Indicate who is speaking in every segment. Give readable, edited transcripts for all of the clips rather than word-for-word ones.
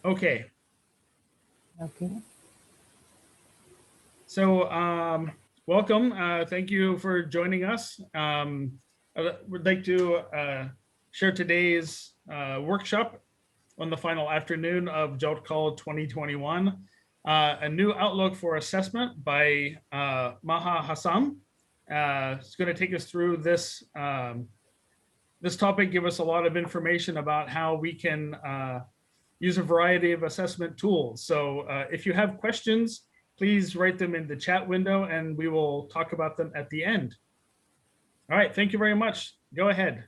Speaker 1: Okay.
Speaker 2: Okay.
Speaker 1: So, welcome. Thank you for joining us. I would like to share today's workshop on the final afternoon of JALT Call 2021, a new outlook for assessment by Maha Hassam. It's going to take us through this topic, give us a lot of information about how we can use a variety of assessment tools. So if you have questions, please write them in the chat window and we will talk about them at the end. All right, thank you very much. Go ahead.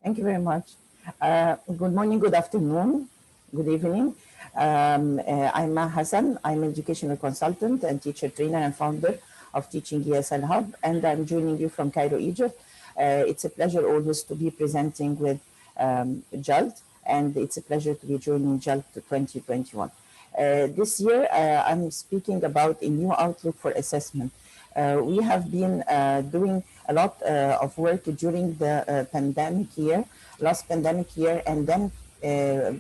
Speaker 2: Thank you very much. Good morning, good afternoon, good evening. I'm Maha Hassan. I'm an educational consultant and teacher trainer and founder of Teaching ESL Hub, and I'm joining you from Cairo, Egypt. It's a pleasure always to be presenting with JALT, and it's a pleasure to be joining JALT 2021. This year, I'm speaking about a new outlook for assessment. We have been doing a lot of work during the last pandemic year, and then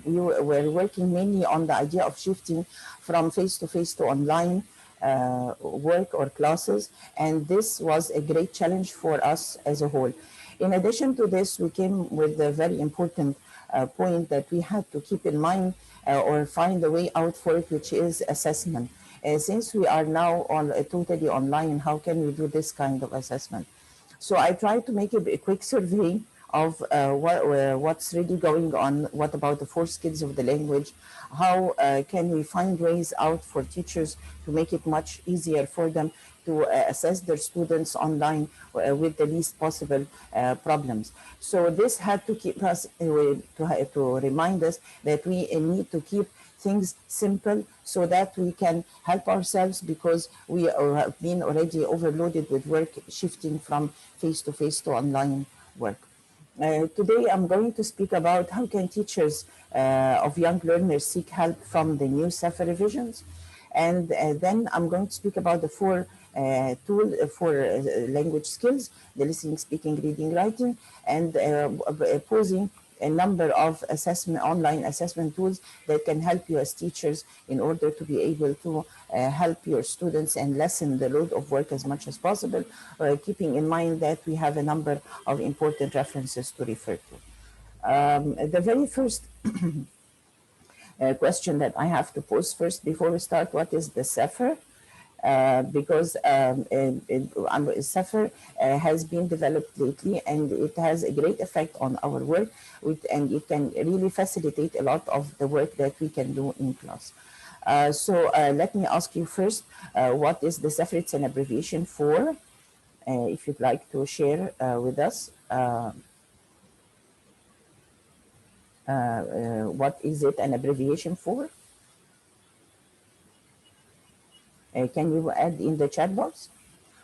Speaker 2: we were working mainly on the idea of shifting from face-to-face to online work or classes, and this was a great challenge for us as a whole. In addition to this, we came with a very important point that we had to keep in mind or find a way out for it, which is assessment. Since we are now totally online, how can we do this kind of assessment? So I tried to make a quick survey of what's really going on. What about the 4 skills of the language? How can we find ways out for teachers to make it much easier for them to assess their students online with the least possible problems? So this had to keep us, to remind us that we need to keep things simple so that we can help ourselves, because we have been already overloaded with work shifting from face-to-face to online work. Today, I'm going to speak about how can teachers of young learners seek help from the new CEFR revisions. And then I'm going to speak about the 4 tools for language skills: the listening, speaking, reading, writing, and posing a number of online assessment tools that can help you as teachers in order to be able to help your students and lessen the load of work as much as possible, keeping in mind that we have a number of important references to refer to. The very first question that I have to pose first before we start: what is the CEFR? Because CEFR has been developed lately, and it has a great effect on our work, and it can really facilitate a lot of the work that we can do in class. So let me ask you first, what is the CEFR? It's an abbreviation for, if you'd like to share with us, what is it an abbreviation for? Can you add in the chat box?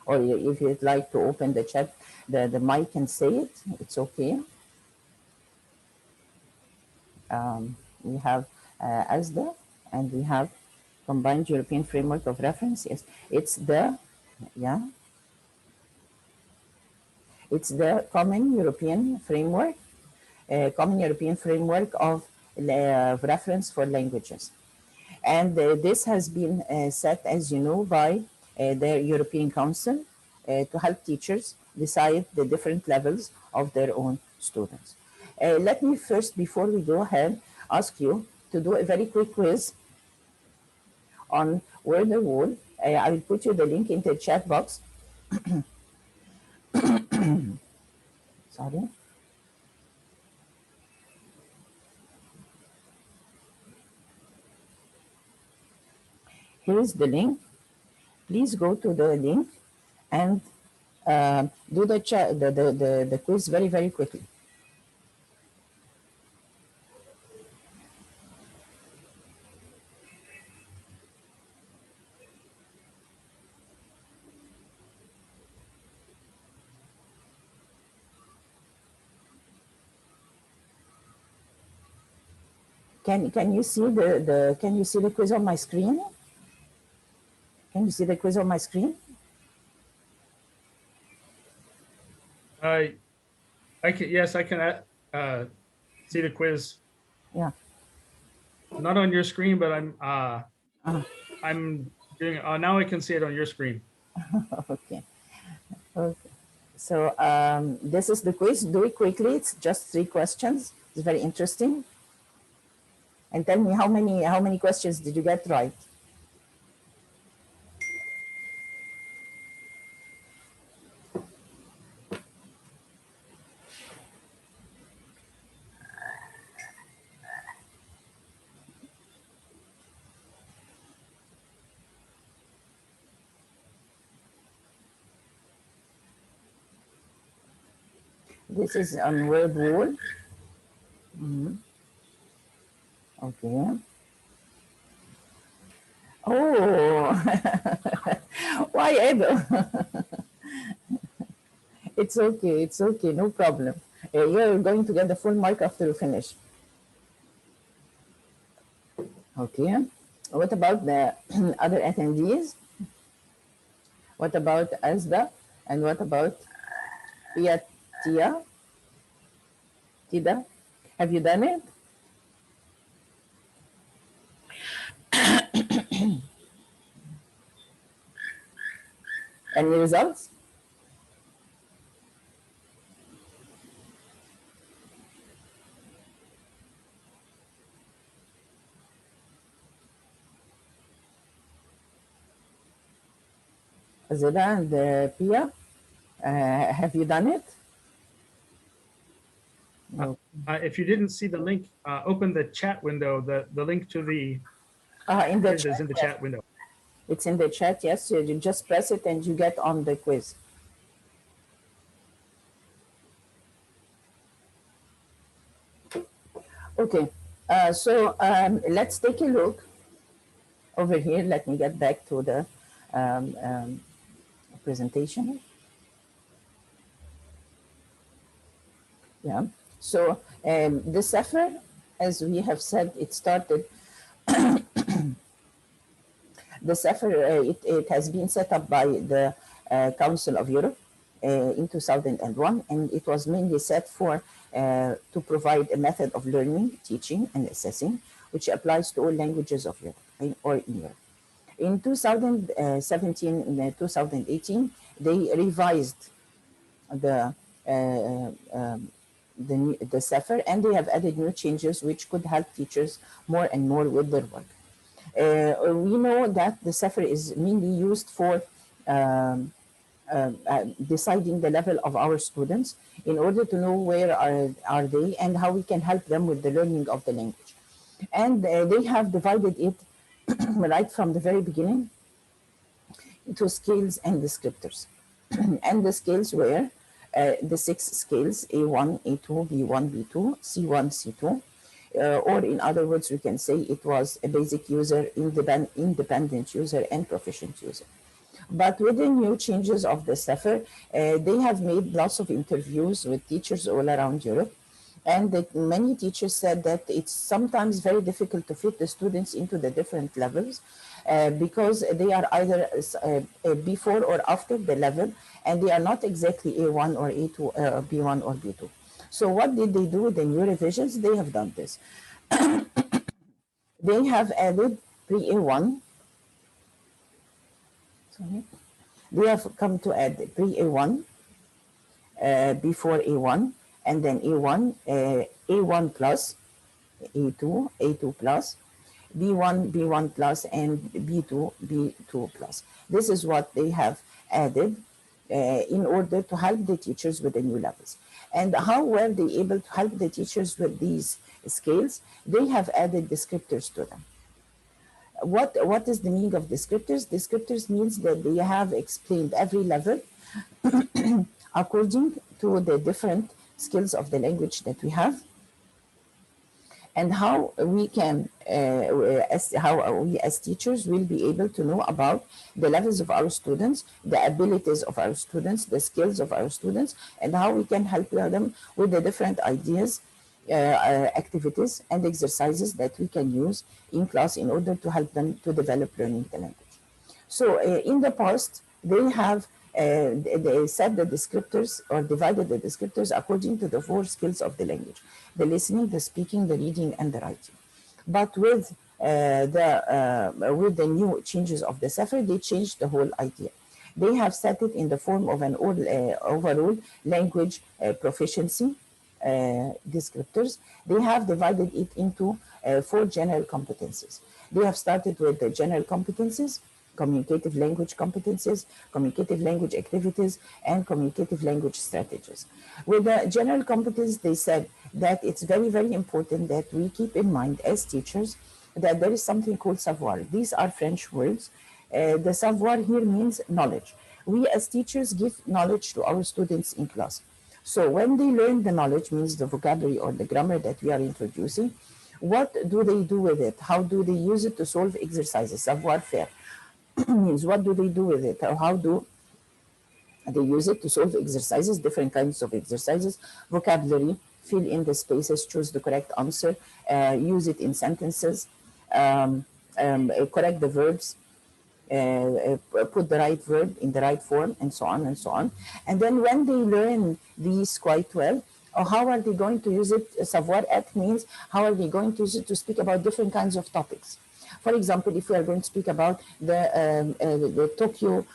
Speaker 2: Or if you'd like to open the chat, the mic and say it, it's okay. We have ASDA, and we have Combined European Framework of Reference. Yes, it's the Common European Framework, of Reference for Languages. And this has been set, as you know, by the European Council to help teachers decide the different levels of their own students. Let me first, before we go ahead, ask you to do a very quick quiz on Wordwall. I will put you the link in the chat box. Sorry. Here is the link. Please go to the link and do the quiz very, very quickly. Can you see the quiz on my screen? Can you see the quiz on my screen?
Speaker 1: Yes, I can see the quiz.
Speaker 2: Yeah.
Speaker 1: not on your screen, but
Speaker 2: Ah,
Speaker 1: I'm doing, now I can see it on your screen.
Speaker 2: okay. Okay. So this is the quiz. Do it quickly. It's just 3 questions. It's very interesting. And tell me how many questions did you get right? This is on Wordwall. Okay. Oh, why ever? It's okay. It's okay. No problem. You're going to get the full mark after you finish. Okay. What about the other attendees? What about Asda? And what about Tia? Tida? Have you done it? Any results? Azeda and Pia, have you done it? No.
Speaker 1: If you didn't see the link, open the chat window. The link to the
Speaker 2: In the
Speaker 1: quiz is
Speaker 2: chat,
Speaker 1: in the
Speaker 2: yes.
Speaker 1: chat window.
Speaker 2: It's in the chat, yes. You just press it and you get on the quiz. Okay, so let's take a look over here. Let me get back to the presentation. Yeah, so the CEFR, as we have said, it started, the CEFR, it has been set up by the Council of Europe in 2001, and it was mainly set for to provide a method of learning, teaching, and assessing, which applies to all languages of Europe or in Europe. In 2017 and 2018, they revised the the CEFR, and they have added new changes which could help teachers more and more with their work. We know that the CEFR is mainly used for deciding the level of our students in order to know where are they and how we can help them with the learning of the language. And they have divided it right from the very beginning into scales and descriptors. And the scales were the 6 scales: A1, A2, B1, B2, C1, C2. Or in other words, we can say it was a basic user, independent user, and proficient user. But with the new changes of the CEFR, they have made lots of interviews with teachers all around Europe. And many teachers said that it's sometimes very difficult to fit the students into the different levels because they are either before or after the level, and they are not exactly A1 or A2, B1 or B2. So what did they do with the new revisions? They have done this. They have added pre-A1. Sorry. They have come to add pre-A1, before A1, and then A1, A1 plus, A2, A2 plus, B1, B1 plus, and B2, B2 plus. This is what they have added in order to help the teachers with the new levels. And how were they able to help the teachers with these scales? They have added descriptors to them. What is the meaning of descriptors? Descriptors means that they have explained every level according to the different skills of the language that we have, and how we can, how we as teachers will be able to know about the levels of our students, the abilities of our students, the skills of our students, and how we can help them with the different ideas, activities, and exercises that we can use in class in order to help them to develop learning the language. So in the past, they have they set the descriptors or divided the descriptors according to the 4 skills of the language: the listening, the speaking, the reading, and the writing. But with the new changes of the CEFR, they changed the whole idea. They have set it in the form of an overall language proficiency descriptors. They have divided it into 4 general competencies. They have started with the general competencies, communicative language competencies, communicative language activities, and communicative language strategies. With the general competence, they said that it's very, very important that we keep in mind as teachers that there is something called savoir. These are French words. The savoir here means knowledge. We as teachers give knowledge to our students in class. So when they learn the knowledge, means the vocabulary or the grammar that we are introducing, what do they do with it? How do they use it to solve exercises? Savoir faire means what do they do with it? Or how do they use it to solve exercises, different kinds of exercises, vocabulary, fill in the spaces, choose the correct answer, use it in sentences, correct the verbs, put the right verb in the right form, and so on and so on. And then when they learn these quite well, how are they going to use it? Savoir-être means how are they going to use it to speak about different kinds of topics. For example, if we are going to speak about the Tokyo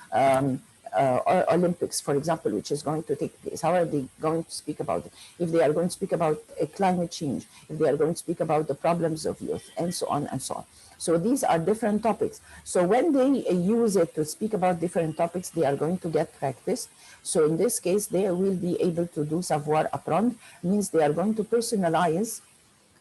Speaker 2: Olympics, for example, which is going to take place, how are they going to speak about it? If they are going to speak about climate change, if they are going to speak about the problems of youth, and so on and so on. So these are different topics. So when they use it to speak about different topics, they are going to get practice. So in this case, they will be able to do savoir apprendre, means they are going to personalize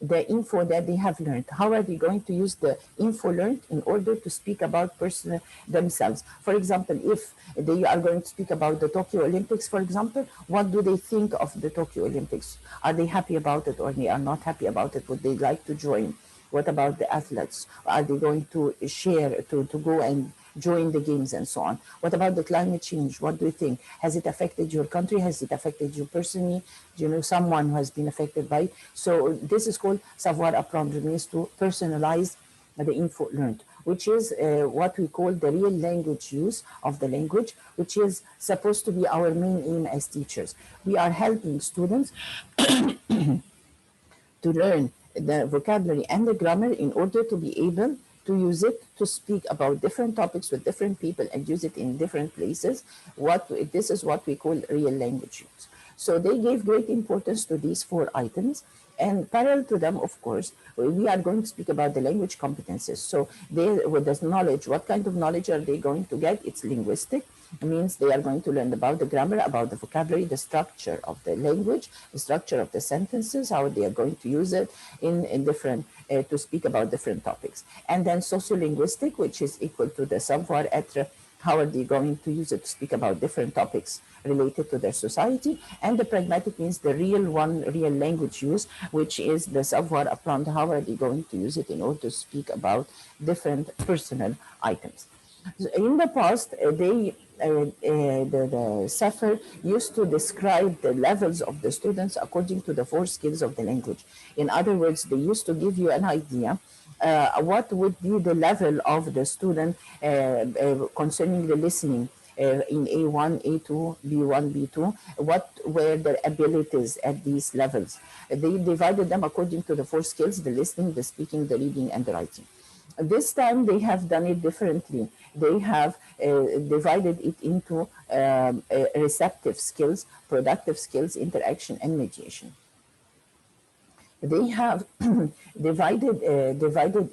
Speaker 2: the info that they have learned. How are they going to use the info learned in order to speak about personal themselves? For example, if they are going to speak about the Tokyo Olympics, for example, what do they think of the Tokyo Olympics? Are they happy about it or they are not happy about it? Would they like to join? What about the athletes? Are they going to share, to go and join the games and so on? What about the climate change? What do you think? Has it affected your country? Has it affected you personally? Do you know someone who has been affected by it? So this is called savoir apprendre, means to personalize the info learned, which is what we call the real language use of the language, which is supposed to be our main aim as teachers. We are helping students to learn the vocabulary and the grammar in order to be able to use it to speak about different topics with different people and use it in different places. This is what we call real language use. So they gave great importance to these 4 items. And parallel to them, of course, we are going to speak about the language competencies. So with this knowledge, what kind of knowledge are they going to get? It's linguistic. It means they are going to learn about the grammar, about the vocabulary, the structure of the language, the structure of the sentences, how they are going to use it in different, to speak about different topics. And then sociolinguistic, which is equal to the savoir-être. How are they going to use it to speak about different topics related to their society? And the pragmatic means the real language use, which is the savoir apprendre. How are they going to use it in order to speak about different personal items? In the past, the CEFR used to describe the levels of the students according to the 4 skills of the language. In other words, they used to give you an idea what would be the level of the student concerning the listening in A1, A2, B1, B2, what were their abilities at these levels. They divided them according to the 4 skills: the listening, the speaking, the reading, and the writing. This time they have done it differently. They have divided it into receptive skills, productive skills, interaction, and mediation. They have divided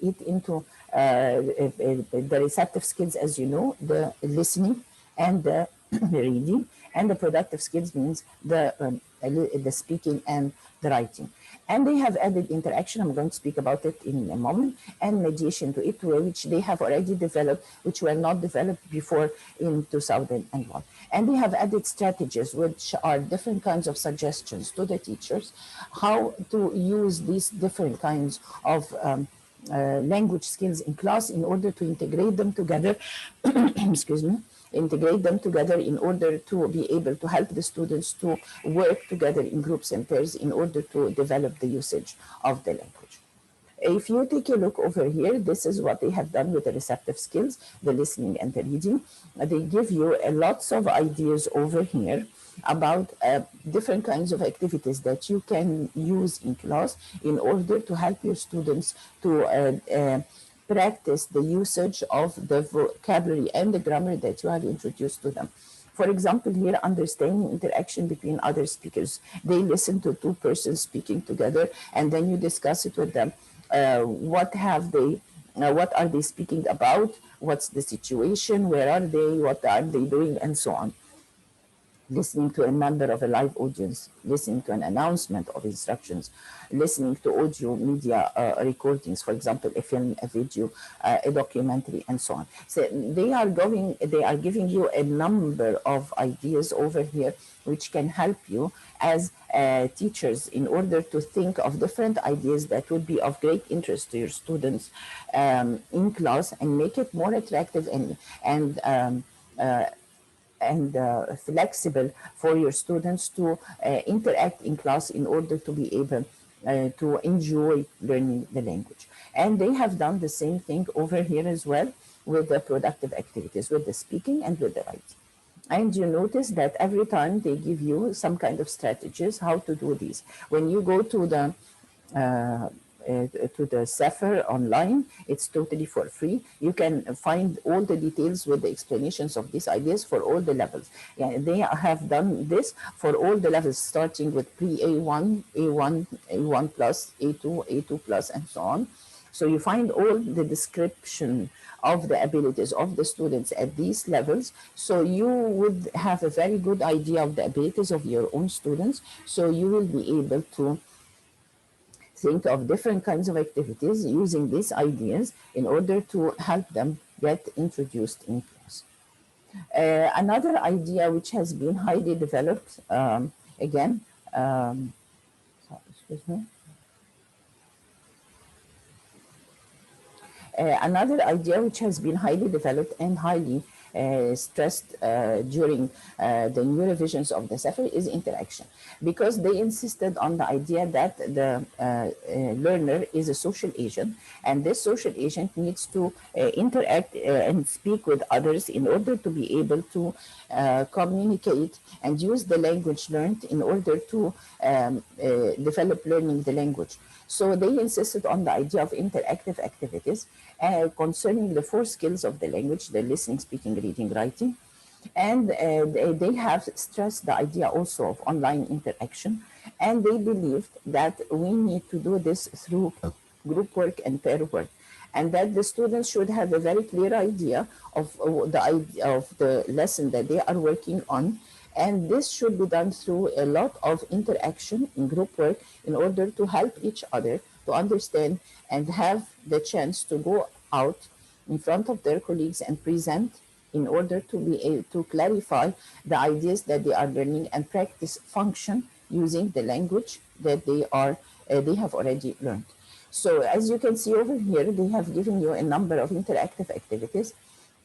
Speaker 2: it into the receptive skills, as you know, the listening and the reading, and the productive skills means the speaking and the writing. And they have added interaction, I'm going to speak about it in a moment, and mediation to it, which they have already developed, which were not developed before in 2001. And they have added strategies, which are different kinds of suggestions to the teachers, how to use these different kinds of language skills in class in order to integrate them together, excuse me, integrate them together in order to be able to help the students to work together in groups and pairs in order to develop the usage of the language. If you take a look over here, this is what they have done with the receptive skills, the listening and the reading. They give you lots of ideas over here. about different kinds of activities that you can use in class in order to help your students to practice the usage of the vocabulary and the grammar that you have introduced to them. For example, here, understanding interaction between other speakers. They listen to two persons speaking together, and then you discuss it with them. What are they speaking about? What's the situation? Where are they? What are they doing? And so on. Listening to a member of a live audience, listening to an announcement of instructions, listening to audio media recordings, for example, a film, a video, a documentary, and so on. So they are giving you a number of ideas over here which can help you as teachers in order to think of different ideas that would be of great interest to your students in class and make it more attractive and flexible for your students to interact in class in order to be able to enjoy learning the language. And they have done the same thing over here as well with the productive activities, with the speaking and with the writing. And you notice that every time they give you some kind of strategies how to do these. When you go to the CEFR online, it's totally for free. You can find all the details with the explanations of these ideas for all the levels. Yeah, they have done this for all the levels, starting with pre-A1, A1, A1 plus, A2, A2 plus, and so on. So you find all the description of the abilities of the students at these levels. So you would have a very good idea of the abilities of your own students. So you will be able to think of different kinds of activities using these ideas in order to help them get introduced in class. Another idea which has been highly developed, again, excuse me. Another idea which has been highly developed and highly stressed during the new revisions of the CEFR is interaction, because they insisted on the idea that the learner is a social agent, and this social agent needs to interact and speak with others in order to be able to communicate and use the language learned in order to develop learning the language. So they insisted on the idea of interactive activities concerning the four skills of the language: the listening, speaking, reading, writing. And they have stressed the idea also of online interaction. And they believed that we need to do this through group work and pair work, and that the students should have a very clear idea of the lesson that they are working on. And this should be done through a lot of interaction in group work in order to help each other to understand and have the chance to go out in front of their colleagues and present in order to be able to clarify the ideas that they are learning and practice function using the language that they have already learned. So as you can see over here, they have given you a number of interactive activities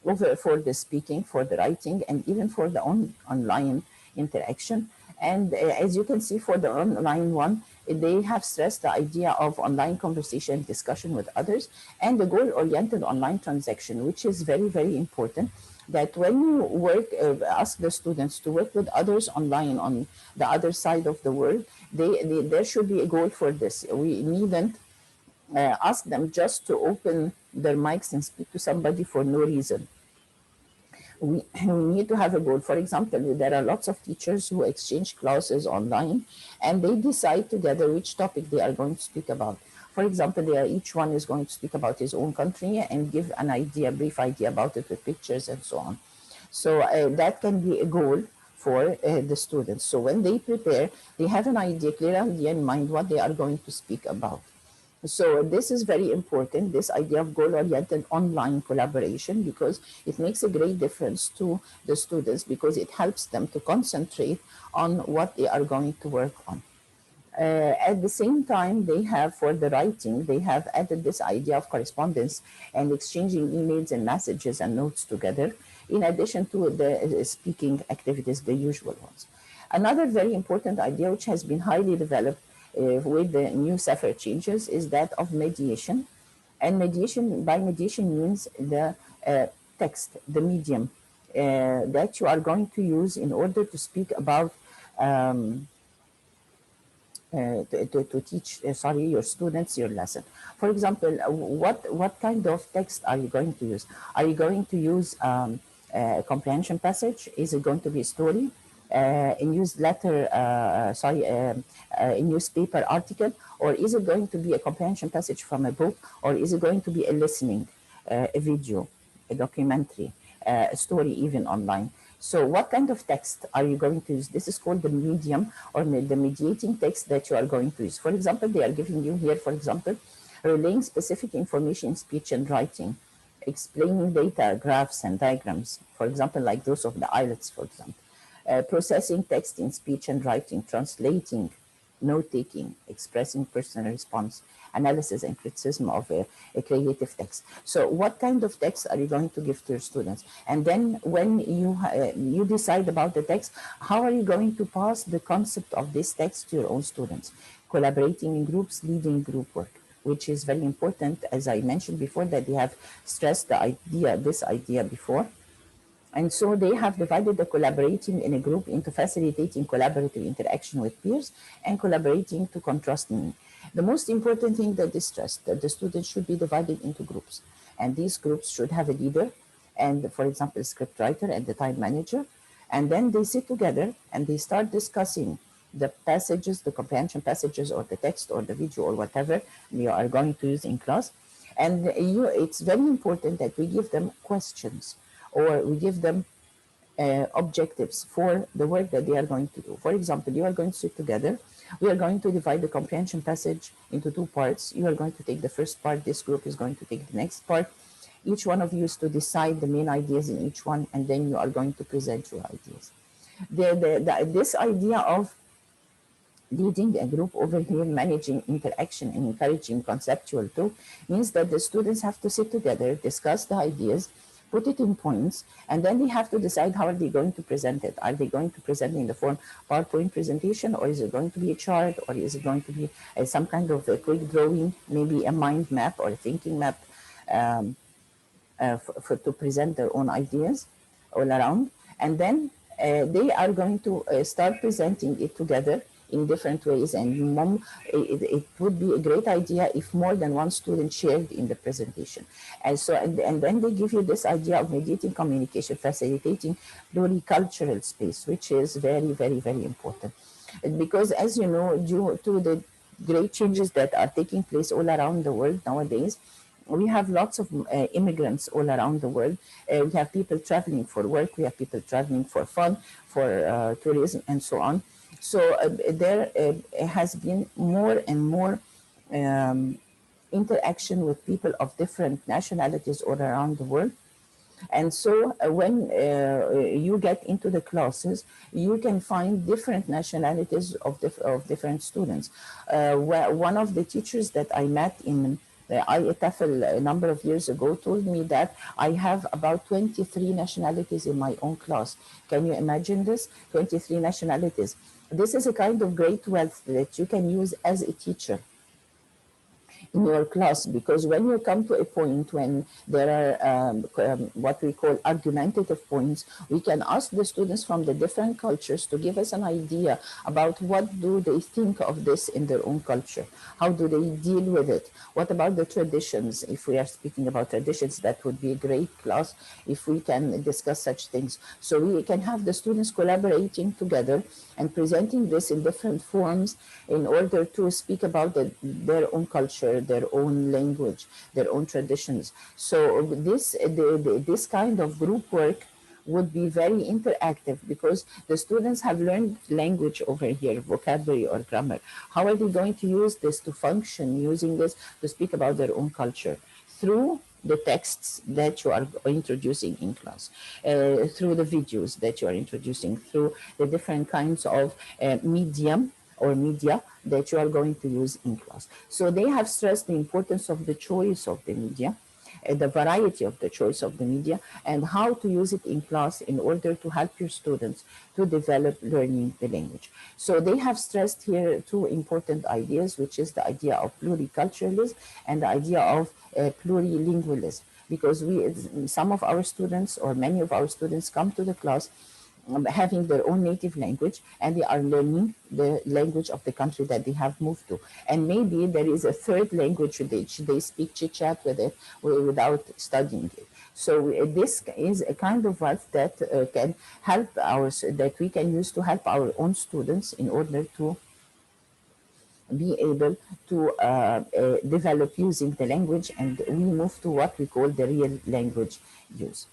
Speaker 2: for the speaking, for the writing, and even for the online interaction. And as you can see, for the online one, they have stressed the idea of online conversation, discussion with others, and the goal-oriented online transaction, which is very, very important. That when you work, ask the students to work with others online on the other side of the world, there should be a goal for this. We needn't ask them just to open their mics and speak to somebody for no reason. We need to have a goal. For example, there are lots of teachers who exchange classes online, and they decide together which topic they are going to speak about. For example, each one is going to speak about his own country and give an idea, a brief idea about it with pictures and so on. So that can be a goal for the students. So when they prepare, they have an idea, clear idea in mind what they are going to speak about. So this is very important, this idea of goal-oriented online collaboration, because it makes a great difference to the students, because it helps them to concentrate on what they are going to work on. At the same time, they have, for the writing, they have added this idea of correspondence and exchanging emails and messages and notes together, in addition to the speaking activities, the usual ones. Another very important idea, which has been highly developed with the new CEFR changes, is that of mediation. And by mediation means the text, the medium that you are going to use in order to speak about um, to teach your students your lesson. For example, what kind of text are you going to use? Are you going to use a comprehension passage? Is it going to be a story, a newsletter, a newspaper article, or is it going to be a comprehension passage from a book, or is it going to be a listening, a video, a documentary, a story even online? So what kind of text are you going to use? This is called the medium or the mediating text that you are going to use. For example, they are giving you here, for example, relaying specific information in speech and writing, explaining data, graphs, and diagrams, for example, like those of the IELTS, for example, processing text in speech and writing, translating, note-taking, expressing personal response, analysis and criticism of a creative text. So what kind of text are you going to give to your students? And then when you decide about the text, how are you going to pass the concept of this text to your own students? Collaborating in groups, leading group work, which is very important, as I mentioned before, that they have stressed this idea before. And so they have divided the collaborating in a group into facilitating collaborative interaction with peers and collaborating to contrast meaning. The most important thing that they stress that the students should be divided into groups. And these groups should have a leader and, for example, a script writer and the time manager. And then they sit together and they start discussing the passages, the comprehension passages or the text or the video or whatever we are going to use in class. And it's very important that we give them questions or we give them objectives for the work that they are going to do. For example, you are going to sit together. We are going to divide the comprehension passage into two parts. You are going to take the first part. This group is going to take the next part. Each one of you is to decide the main ideas in each one, and then you are going to present your ideas. This idea of leading a group over here, managing interaction and encouraging conceptual talk means that the students have to sit together, discuss the ideas, put it in points, and then they have to decide how are they going to present it. Are they going to present it in the form PowerPoint presentation, or is it going to be a chart, or is it going to be some kind of a quick drawing, maybe a mind map or a thinking map to present their own ideas all around. And then they are going to start presenting it together in different ways. And it would be a great idea if more than one student shared in the presentation. And so, and then they give you this idea of mediating communication, facilitating pluricultural space, which is very, very, very important. Because as you know, due to the great changes that are taking place all around the world nowadays, we have lots of immigrants all around the world. We have people traveling for work, we have people traveling for fun, for tourism, and so on. So there has been more and more interaction with people of different nationalities all around the world. And so when you get into the classes, you can find different nationalities of different students. One of the teachers that I met in IETFL a number of years ago told me that I have about 23 nationalities in my own class. Can you imagine this? 23 nationalities. This is a kind of great wealth that you can use as a teacher in your class, because when you come to a point when there are what we call argumentative points, we can ask the students from the different cultures to give us an idea about what do they think of this in their own culture, how do they deal with it, what about the traditions. If we are speaking about traditions, that would be a great class if we can discuss such things. So we can have the students collaborating together and presenting this in different forms in order to speak about their own culture, their own language, their own traditions. So this kind of group work would be very interactive, because the students have learned language over here, vocabulary or grammar. How are they going to use this to function, using this to speak about their own culture? Through the texts that you are introducing in class, through the videos that you are introducing, through the different kinds of medium or media that you are going to use in class. So they have stressed the importance of the choice of the media, the variety of the choice of the media, and how to use it in class in order to help your students to develop learning the language. So they have stressed here two important ideas, which is the idea of pluriculturalism and the idea of plurilingualism. Because some of our students or many of our students come to the class having their own native language, and they are learning the language of the country that they have moved to. And maybe there is a third language which they speak chit chat with it without studying it. So this is a kind of wealth that can help that we can use to help our own students in order to be able to develop using the language, and we move to what we call the real language use.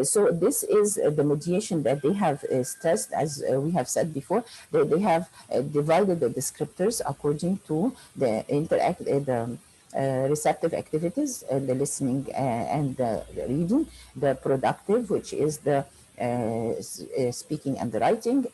Speaker 2: So this is the mediation that they have stressed, as we have said before. They have divided the descriptors according to the receptive activities, the listening and the reading, the productive, which is the speaking and the writing,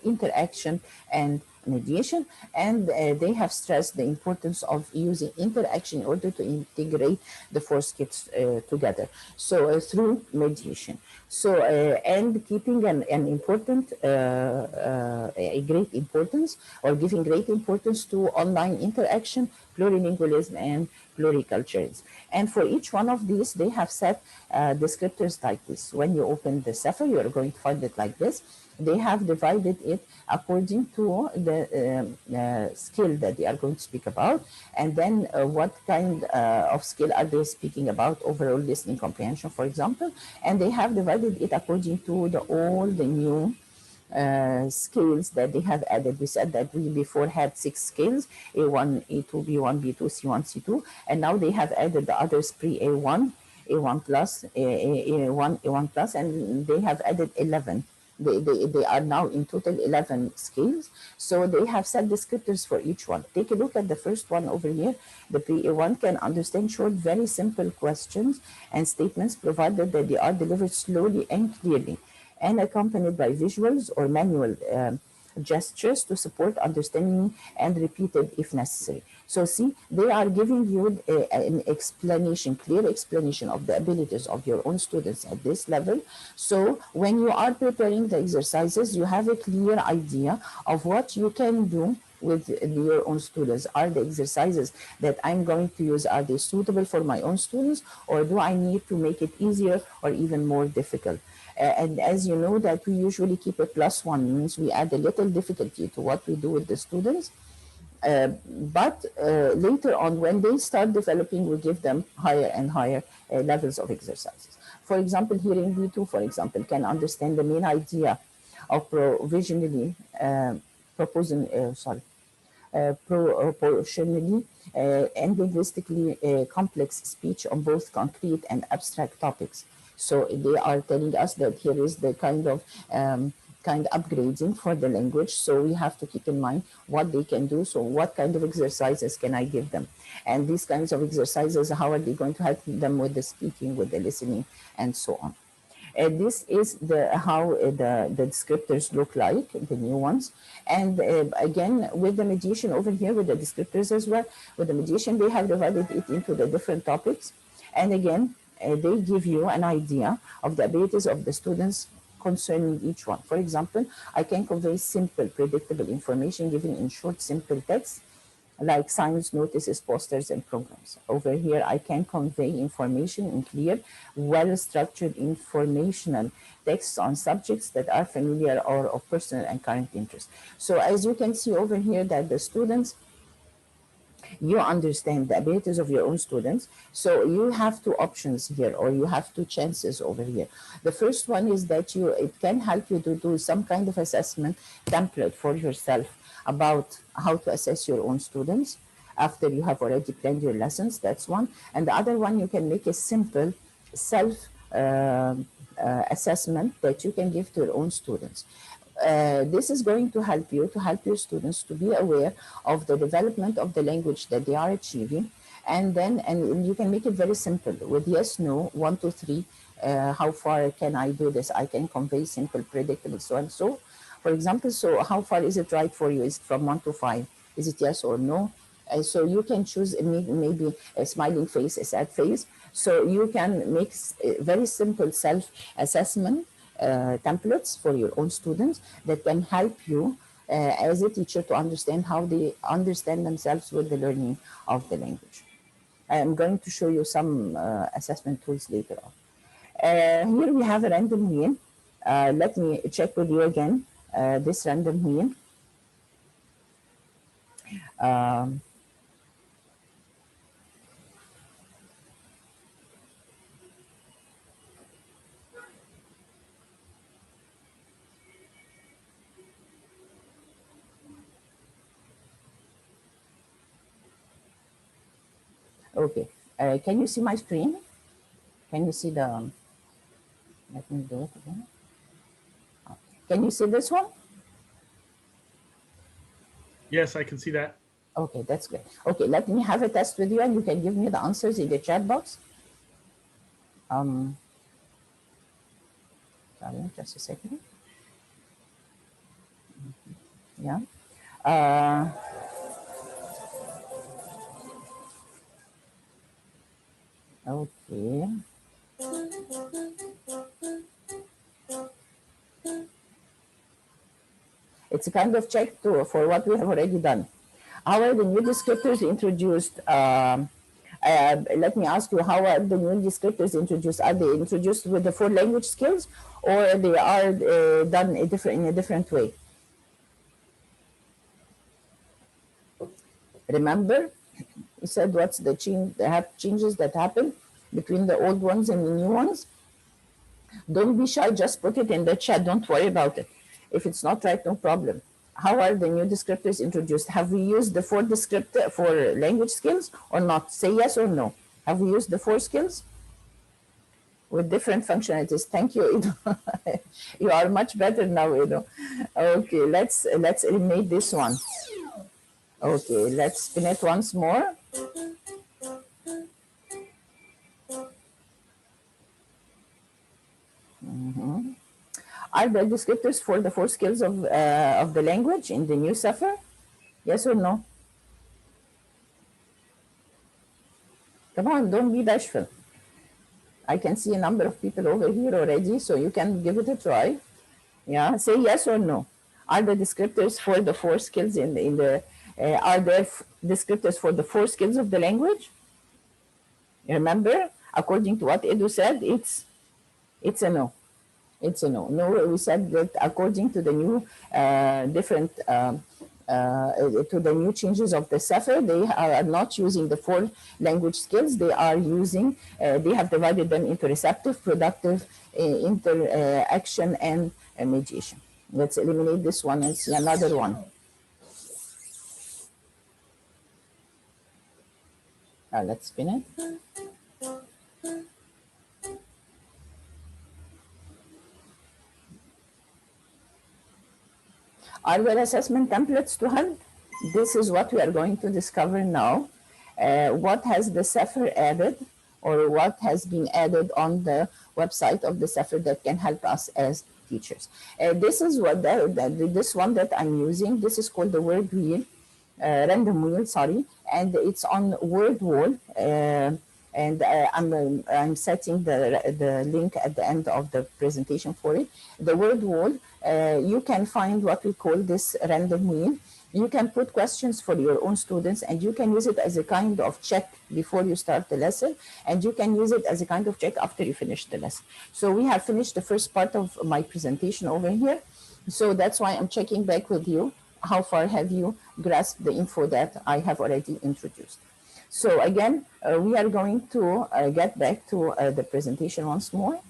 Speaker 2: interaction and mediation, and they have stressed the importance of using interaction in order to integrate the four skills together. So through mediation. So and keeping an important, a great importance, or giving great importance to online interaction, plurilingualism, and pluriculturalism. And for each one of these, they have set descriptors like this. When you open the CEFR, you are going to find it like this. They have divided it according to the skill that they are going to speak about, and then what kind of skill are they speaking about, overall listening comprehension, for example, and they have divided it according to all the new skills that they have added. We said that we before had 6 skills: A1, A2, B1, B2, C1, C2, and now they have added the others pre-A1, A1 plus, A1, A1 plus, and they have added 11. They are now in total 11 skills. So they have set descriptors for each one. Take a look at the first one over here. The PA1 can understand short, very simple questions and statements, provided that they are delivered slowly and clearly, and accompanied by visuals or manual gestures to support understanding and repeated if necessary. So see, they are giving you an explanation, clear explanation of the abilities of your own students at this level. So when you are preparing the exercises, you have a clear idea of what you can do with your own students. Are the exercises that I'm going to use, are they suitable for my own students, or do I need to make it easier or even more difficult? And as you know that we usually keep a +1, means we add a little difficulty to what we do with the students. But later on, when they start developing, we give them higher and higher levels of exercises. For example, here in B2, for example, can understand the main idea of proportionally and linguistically complex speech on both concrete and abstract topics. So they are telling us that here is the kind of upgrading for the language. So we have to keep in mind what they can do. So what kind of exercises can I give them? And these kinds of exercises, how are they going to help them with the speaking, with the listening, and so on. This is how the descriptors look like, the new ones. And again, with the mediation over here, with the descriptors as well, with the mediation, they have divided it into the different topics. And again, they give you an idea of the abilities of the students concerning each one. For example, I can convey simple, predictable information given in short, simple text, like signs, notices, posters, and programs. Over here, I can convey information in clear, well-structured informational texts on subjects that are familiar or of personal and current interest. So as you can see over here that the students, you understand the abilities of your own students. So you have 2 options here, or you have 2 chances over here. The first one is that it can help you to do some kind of assessment template for yourself about how to assess your own students after you have already planned your lessons. That's one. And the other one, you can make a simple self assessment that you can give to your own students. This is going to help your students to be aware of the development of the language that they are achieving, and you can make it very simple with yes, no, 1, 2, 3. How far can I do this? I can convey simple, predictable, so and so. For example, so how far is it right for you? Is it from 1 to 5? Is it yes or no? So you can choose maybe a smiling face, a sad face. So you can make very simple self-assessment templates for your own students that can help you as a teacher to understand how they understand themselves with the learning of the language. I am going to show you some assessment tools later on. Here we have a random wheel Let me check with you again, this random wheel. Um, okay, can you see my screen? Can you see the, let me do it again. Can you see this one?
Speaker 1: Yes, I can see that.
Speaker 2: Okay, that's great. Okay, let me have a test with you and you can give me the answers in the chat box. Sorry, just a second. Yeah. Okay. It's a kind of check too for what we have already done. How are the new descriptors introduced? Let me ask you, how are the new descriptors introduced? Are they introduced with the 4 language skills, or they are done in a different way? Remember, we said what's the changes that happen between the old ones and the new ones. Don't be shy, just put it in the chat. Don't worry about it. If it's not right, no problem. How are the new descriptors introduced? Have we used the 4 descriptor for language skills or not? Say yes or no. Have we used the 4 skills with different functionalities? Thank you, Ido. You are much better now, Ido. Okay, let's eliminate this one. Okay, let's spin it once more. Are there descriptors for the 4 skills of the language in the new CEFR? Yes or no? Come on, don't be bashful. I can see a number of people over here already, so you can give it a try. Yeah, say yes or no. Are the descriptors for the 4 skills in the are there descriptors for the 4 skills of the language? Remember, according to what Edu said, it's a no. It's a no. No, we said that according to the new different to the new changes of the CEFR, they are not using the 4 language skills. They are using, they have divided them into receptive, productive, interaction, and mediation. Let's eliminate this one and see another one. Let's spin it. Are there assessment templates to help? This is what we are going to discover now. What has the CEFR added, or what has been added on the website of the CEFR that can help us as teachers? This is what this one that I'm using. This is called the word wheel, random wheel, sorry, and it's on Wordwall. And I'm setting the link at the end of the presentation for it. The Wordwall, you can find what we call this random wheel. You can put questions for your own students, and you can use it as a kind of check before you start the lesson, and you can use it as a kind of check after you finish the lesson. So we have finished the first part of my presentation over here. So that's why I'm checking back with you. How far have you grasped the info that I have already introduced? So again, we are going to get back to the presentation once more.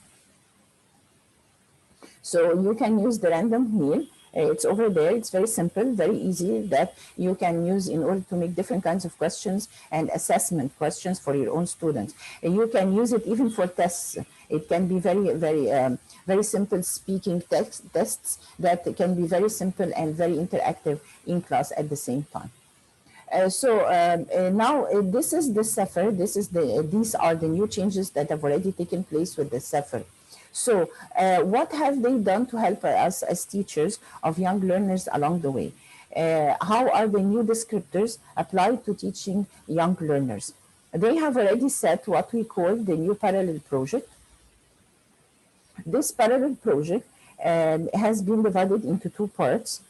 Speaker 2: So you can use the random wheel. It's over there. It's very simple, very easy, that you can use in order to make different kinds of questions and assessment questions for your own students. And you can use it even for tests. It can be very simple speaking tests that can be very simple and very interactive in class at the same time. Now this is the CEFR. These are the new changes that have already taken place with the CEFR. So what have they done to help us as teachers of young learners along the way? How are the new descriptors applied to teaching young learners? They have already set what we call the new parallel project. This parallel project has been divided into 2 parts.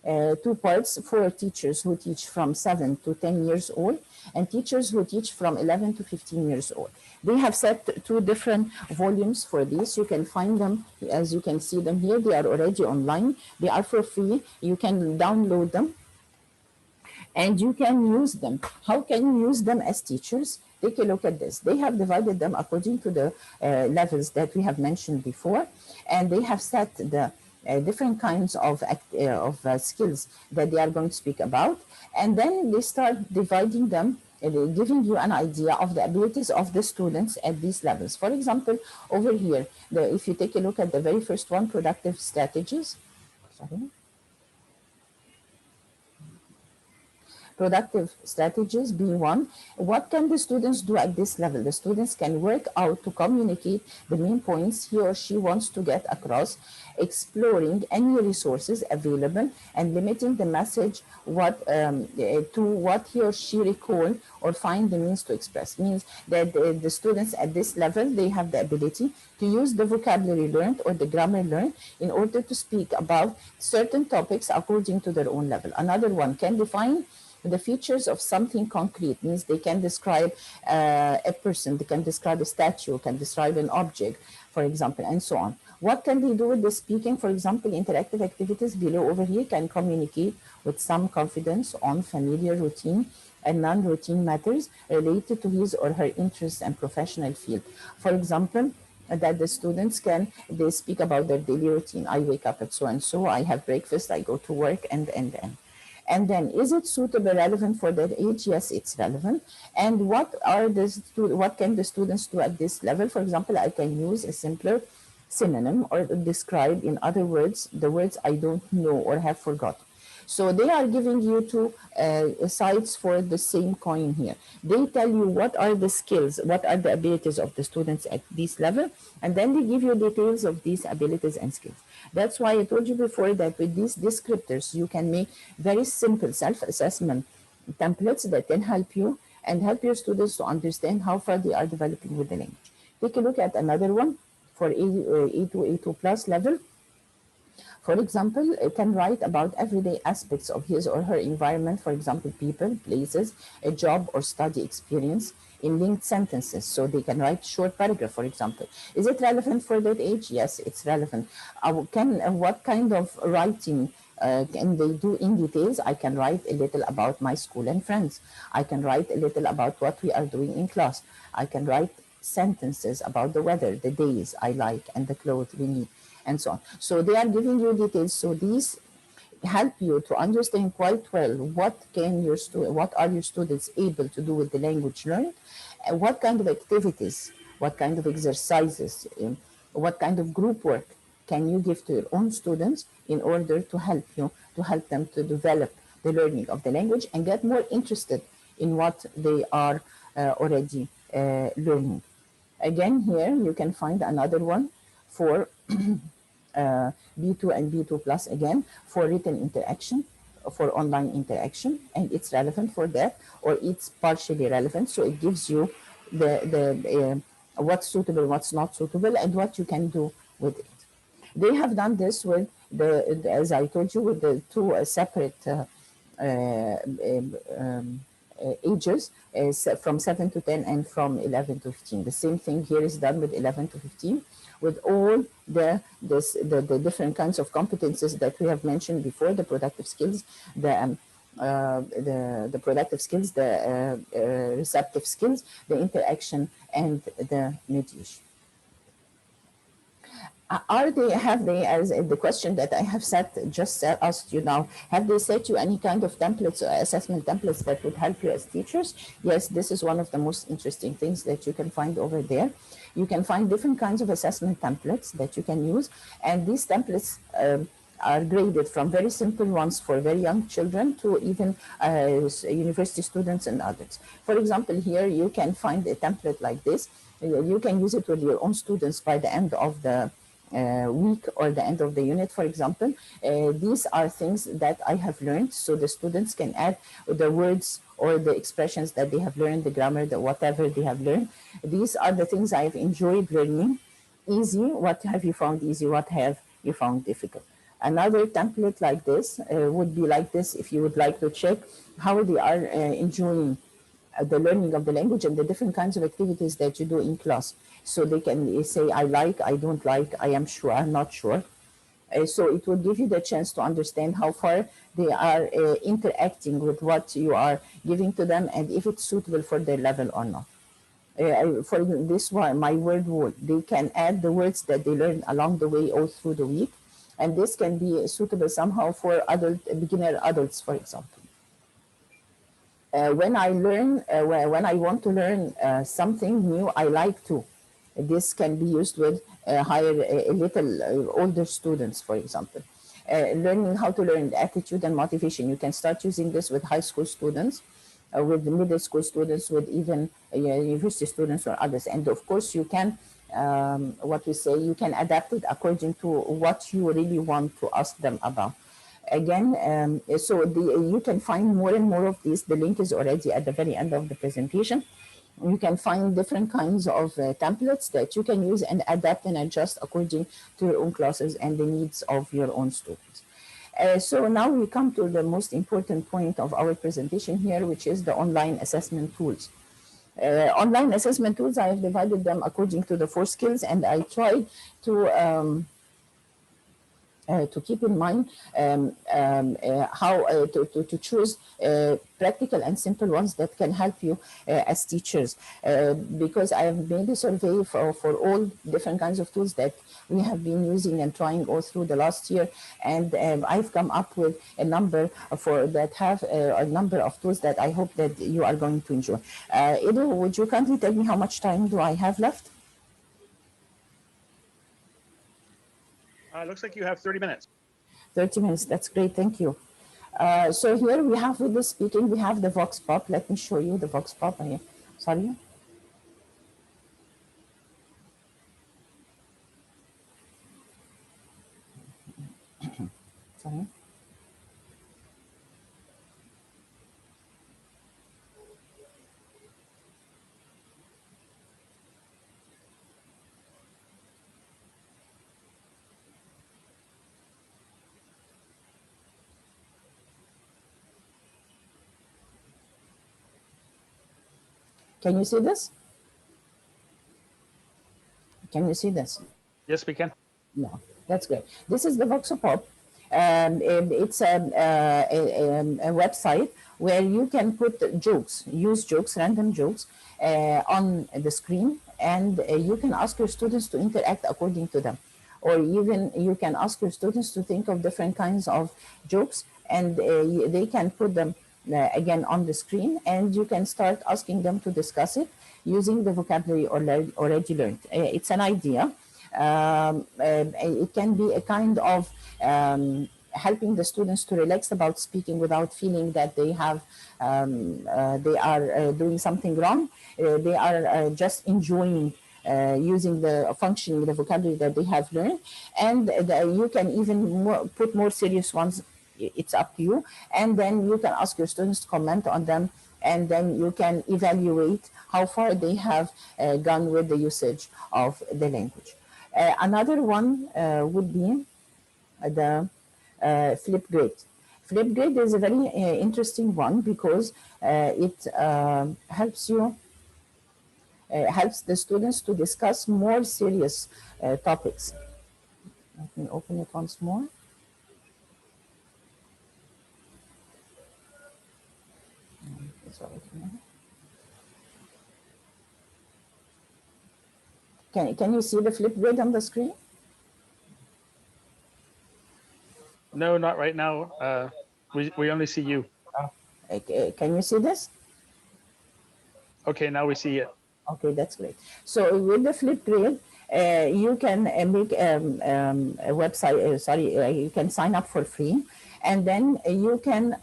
Speaker 2: two parts for teachers who teach from 7 to 10 years old and teachers who teach from 11 to 15 years old. They have set two different volumes for this. You can find them, as you can see them here. They are already online. They are for free. You can download them and you can use them. How can you use them as teachers? Take a look at this. They have divided them according to the levels that we have mentioned before, and they have set the different kinds of skills that they are going to speak about, and then they start dividing them, giving you an idea of the abilities of the students at these levels. For example, over here, if you take a look at the very first one, productive strategies. Sorry. Productive strategies, B1. What can the students do at this level? The students can work out to communicate the main points he or she wants to get across, exploring any resources available and limiting the message to what he or she recall or find the means to express. Means that the students at this level, they have the ability to use the vocabulary learned or the grammar learned in order to speak about certain topics according to their own level. Another one can define the features of something concrete. Means they can describe a person, they can describe a statue, can describe an object, for example, and so on. What can they do with the speaking? For example, interactive activities below over here can communicate with some confidence on familiar routine and non-routine matters related to his or her interests and professional field. For example, that the students they speak about their daily routine. I wake up at so and so, I have breakfast, I go to work, and. And then, is it suitable, relevant for that age? Yes, it's relevant. And what can the students do at this level? For example, I can use a simpler synonym or describe, in other words, the words I don't know or have forgotten. So they are giving you two sides for the same coin here. They tell you what are the skills, what are the abilities of the students at this level, and then they give you details of these abilities and skills. That's why I told you before that with these descriptors, you can make very simple self-assessment templates that can help you and help your students to understand how far they are developing with the language. Take a look at another one for A2, A2 plus level. For example, it can write about everyday aspects of his or her environment, for example, people, places, a job or study experience in linked sentences. So they can write short paragraph, for example. Is it relevant for that age? Yes, it's relevant. What kind of writing can they do in details? I can write a little about my school and friends. I can write a little about what we are doing in class. I can write sentences about the weather, the days I like, and the clothes we need, and so on. So they are giving you details. So these help you to understand quite well what are your students able to do with the language learned, and what kind of activities, what kind of exercises, what kind of group work can you give to your own students in order to help them to develop the learning of the language and get more interested in what they are already learning. Again, here you can find another one for B2 and B2 plus, again, for written interaction, for online interaction, and it's relevant for that, or it's partially relevant. So it gives you what's suitable, what's not suitable, and what you can do with it. They have done this with as I told you, with the two separate ages, from 7 to 10 and from 11 to 15. The same thing here is done with 11 to 15, with all the different kinds of competences that we have mentioned before: the productive skills, the productive skills, the receptive skills, the interaction, and the mediation. Have they, as the question that I have asked you now, have they set you any kind of templates or assessment templates that would help you as teachers? Yes, this is one of the most interesting things that you can find over there. You can find different kinds of assessment templates that you can use, and these templates are graded from very simple ones for very young children to even university students and adults. For example, here you can find a template like this. You can use it with your own students by the end of the week or the end of the unit, for example. These are things that I have learned, so the students can add the words or the expressions that they have learned, the grammar, whatever they have learned. These are the things I have enjoyed learning. Easy, what have you found easy? What have you found difficult? Another template like this would be like this if you would like to check how they are enjoying the learning of the language and the different kinds of activities that you do in class. So they can say, I like, I don't like, I am sure, I'm not sure. So it will give you the chance to understand how far they are interacting with what you are giving to them and if it's suitable for their level or not. For this one, my word wall, they can add the words that they learn along the way all through the week. And this can be suitable somehow for beginner adults, for example. When I want to learn something new, I like to. This can be used with older students, for example. Learning how to learn attitude and motivation. You can start using this with high school students, with the middle school students, with even university students or others. And of course, you can, you can adapt it according to what you really want to ask them about. Again, you can find more and more of these. The link is already at the very end of the presentation. You can find different kinds of templates that you can use and adapt and adjust according to your own classes and the needs of your own students. So now we come to the most important point of our presentation here, which is the online assessment tools. Online assessment tools, I have divided them according to the 4 skills, and I tried to keep in mind how to choose practical and simple ones that can help you as teachers. Because I have made a survey for all different kinds of tools that we have been using and trying all through the last year, and I've come up with a number a number of tools that I hope that you are going to enjoy. Edu, would you kindly tell me how much time do I have left?
Speaker 3: Looks like you have 30 minutes.
Speaker 2: 30 minutes, that's great, thank you. So here we have with the speaking, we have the Vox Pop. Let me show you the Vox Pop here. Sorry. Sorry. Can you see this? Can you see this?
Speaker 3: Yes, we can.
Speaker 2: No, that's great. This is the Vox Pop. It's a website where you can put jokes, use jokes, random jokes on the screen, and you can ask your students to interact according to them. Or even you can ask your students to think of different kinds of jokes, and they can put them again on the screen, and you can start asking them to discuss it using the vocabulary already learned. It's an idea. It can be a kind of helping the students to relax about speaking without feeling that they are doing something wrong. They are just enjoying using the functioning, the vocabulary that they have learned, and you can even put more serious ones. It's up to you, and then you can ask your students to comment on them, and then you can evaluate how far they have gone with the usage of the language. Another one would be the Flipgrid. Flipgrid is a very interesting one because it helps the students to discuss more serious topics. Let me open it once more. Can you see the Flipgrid on the screen?
Speaker 3: No, not right now. We only see you.
Speaker 2: Can you see this?
Speaker 3: Okay, now we see it.
Speaker 2: Okay, that's great. So with the Flipgrid, you can make a website, you can sign up for free, and then you can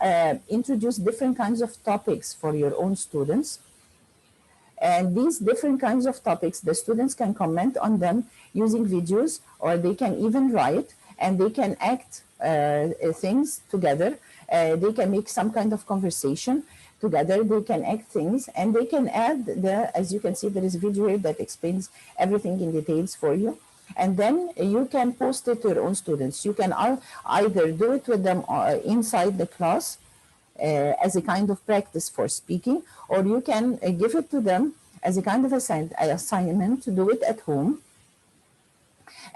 Speaker 2: introduce different kinds of topics for your own students. And these different kinds of topics, the students can comment on them using videos, or they can even write, and they can act things together. They can make some kind of conversation together. They can act things, and they can add as you can see, there is a video here that explains everything in details for you. And then you can post it to your own students. You can either do it with them inside the class as a kind of practice for speaking, or you can give it to them as a kind of assignment to do it at home,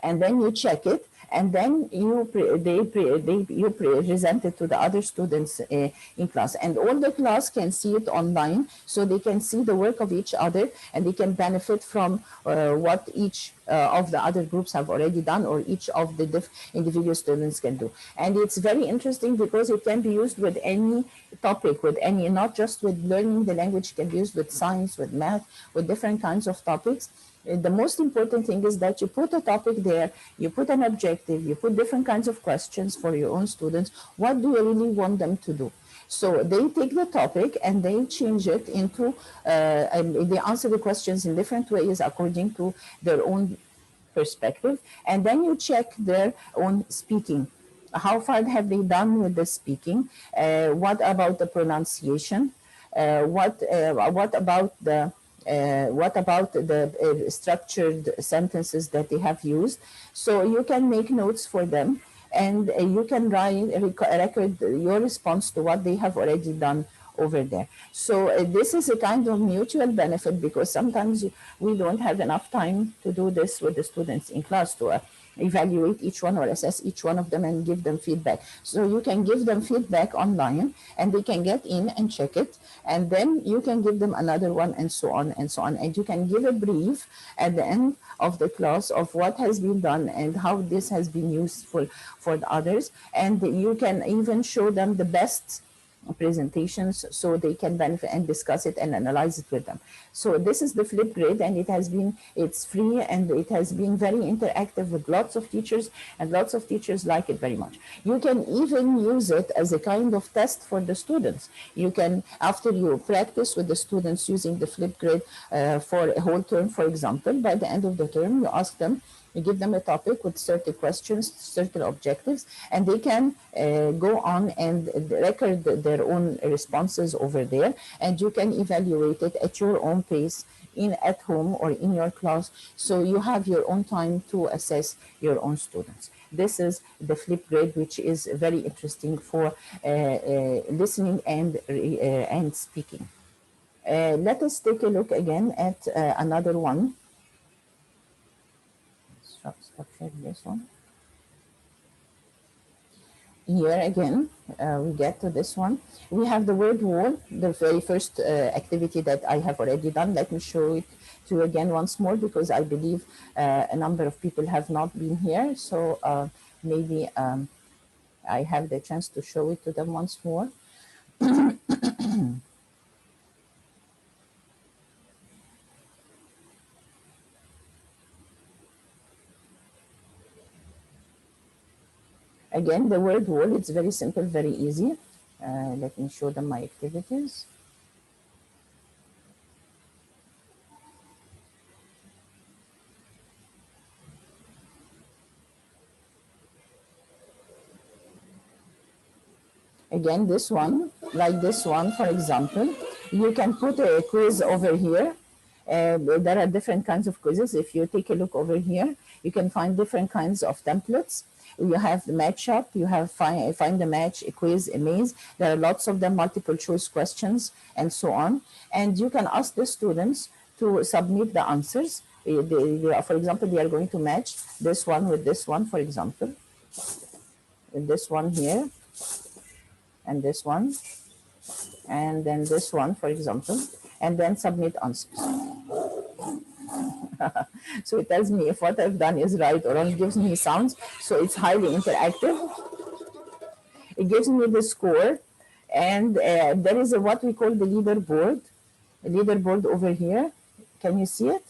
Speaker 2: and then you check it, and then you present it to the other students in class, and all the class can see it online, so they can see the work of each other, and they can benefit from what each of the other groups have already done, or each of the individual students can do. And it's very interesting because it can be used with any topic, with any, not just with learning the language, it can be used with science, with math, with different kinds of topics. The most important thing is that you put a topic there, you put an objective, you put different kinds of questions for your own students. What do you really want them to do? So they take the topic and they change it into, and they answer the questions in different ways according to their own perspective. And then you check their own speaking. How far have they done with the speaking? What about the pronunciation? What about the structured sentences that they have used? So you can make notes for them, and you can record your response to what they have already done over there. So this is a kind of mutual benefit, because sometimes we don't have enough time to do this with the students in class, to evaluate each one or assess each one of them and give them feedback. So you can give them feedback online, and they can get in and check it, and then you can give them another one, and so on and so on. And you can give a brief at the end of the class of what has been done and how this has been useful for the others. And you can even show them the best presentations, so they can benefit and discuss it and analyze it with them. So this is the Flipgrid, and it's free, and it has been very interactive with lots of teachers, and lots of teachers like it very much. You can even use it as a kind of test for the students. You can, after you practice with the students using the Flipgrid for a whole term, for example, by the end of the term, you ask them, you give them a topic with certain questions, certain objectives, and they can go on and record their own responses over there, and you can evaluate it at your own pace at home or in your class, so you have your own time to assess your own students. This is the Flipgrid, which is very interesting for listening and speaking. Let us take a look again at another one. Stop sharing this one. Here again, we get to this one. We have the word wall, the very first activity that I have already done. Let me show it to you again once more, because I believe a number of people have not been here. So maybe I have the chance to show it to them once more. Again, the word wall, it's very simple, very easy. Let me show them my activities. Again, this one, like this one, for example, you can put a quiz over here. There are different kinds of quizzes. If you take a look over here, you can find different kinds of templates. You have the match up, you have find the match, a quiz, a maze. There are lots of them, multiple choice questions, and so on. And you can ask the students to submit the answers. For example, they are going to match this one with this one, for example, with this one here, and this one, and then this one, for example, and then submit answers. So it tells me if what I've done is right or wrong. It gives me sounds, so it's highly interactive. It gives me the score, and there is what we call the leaderboard over here. Can you see it?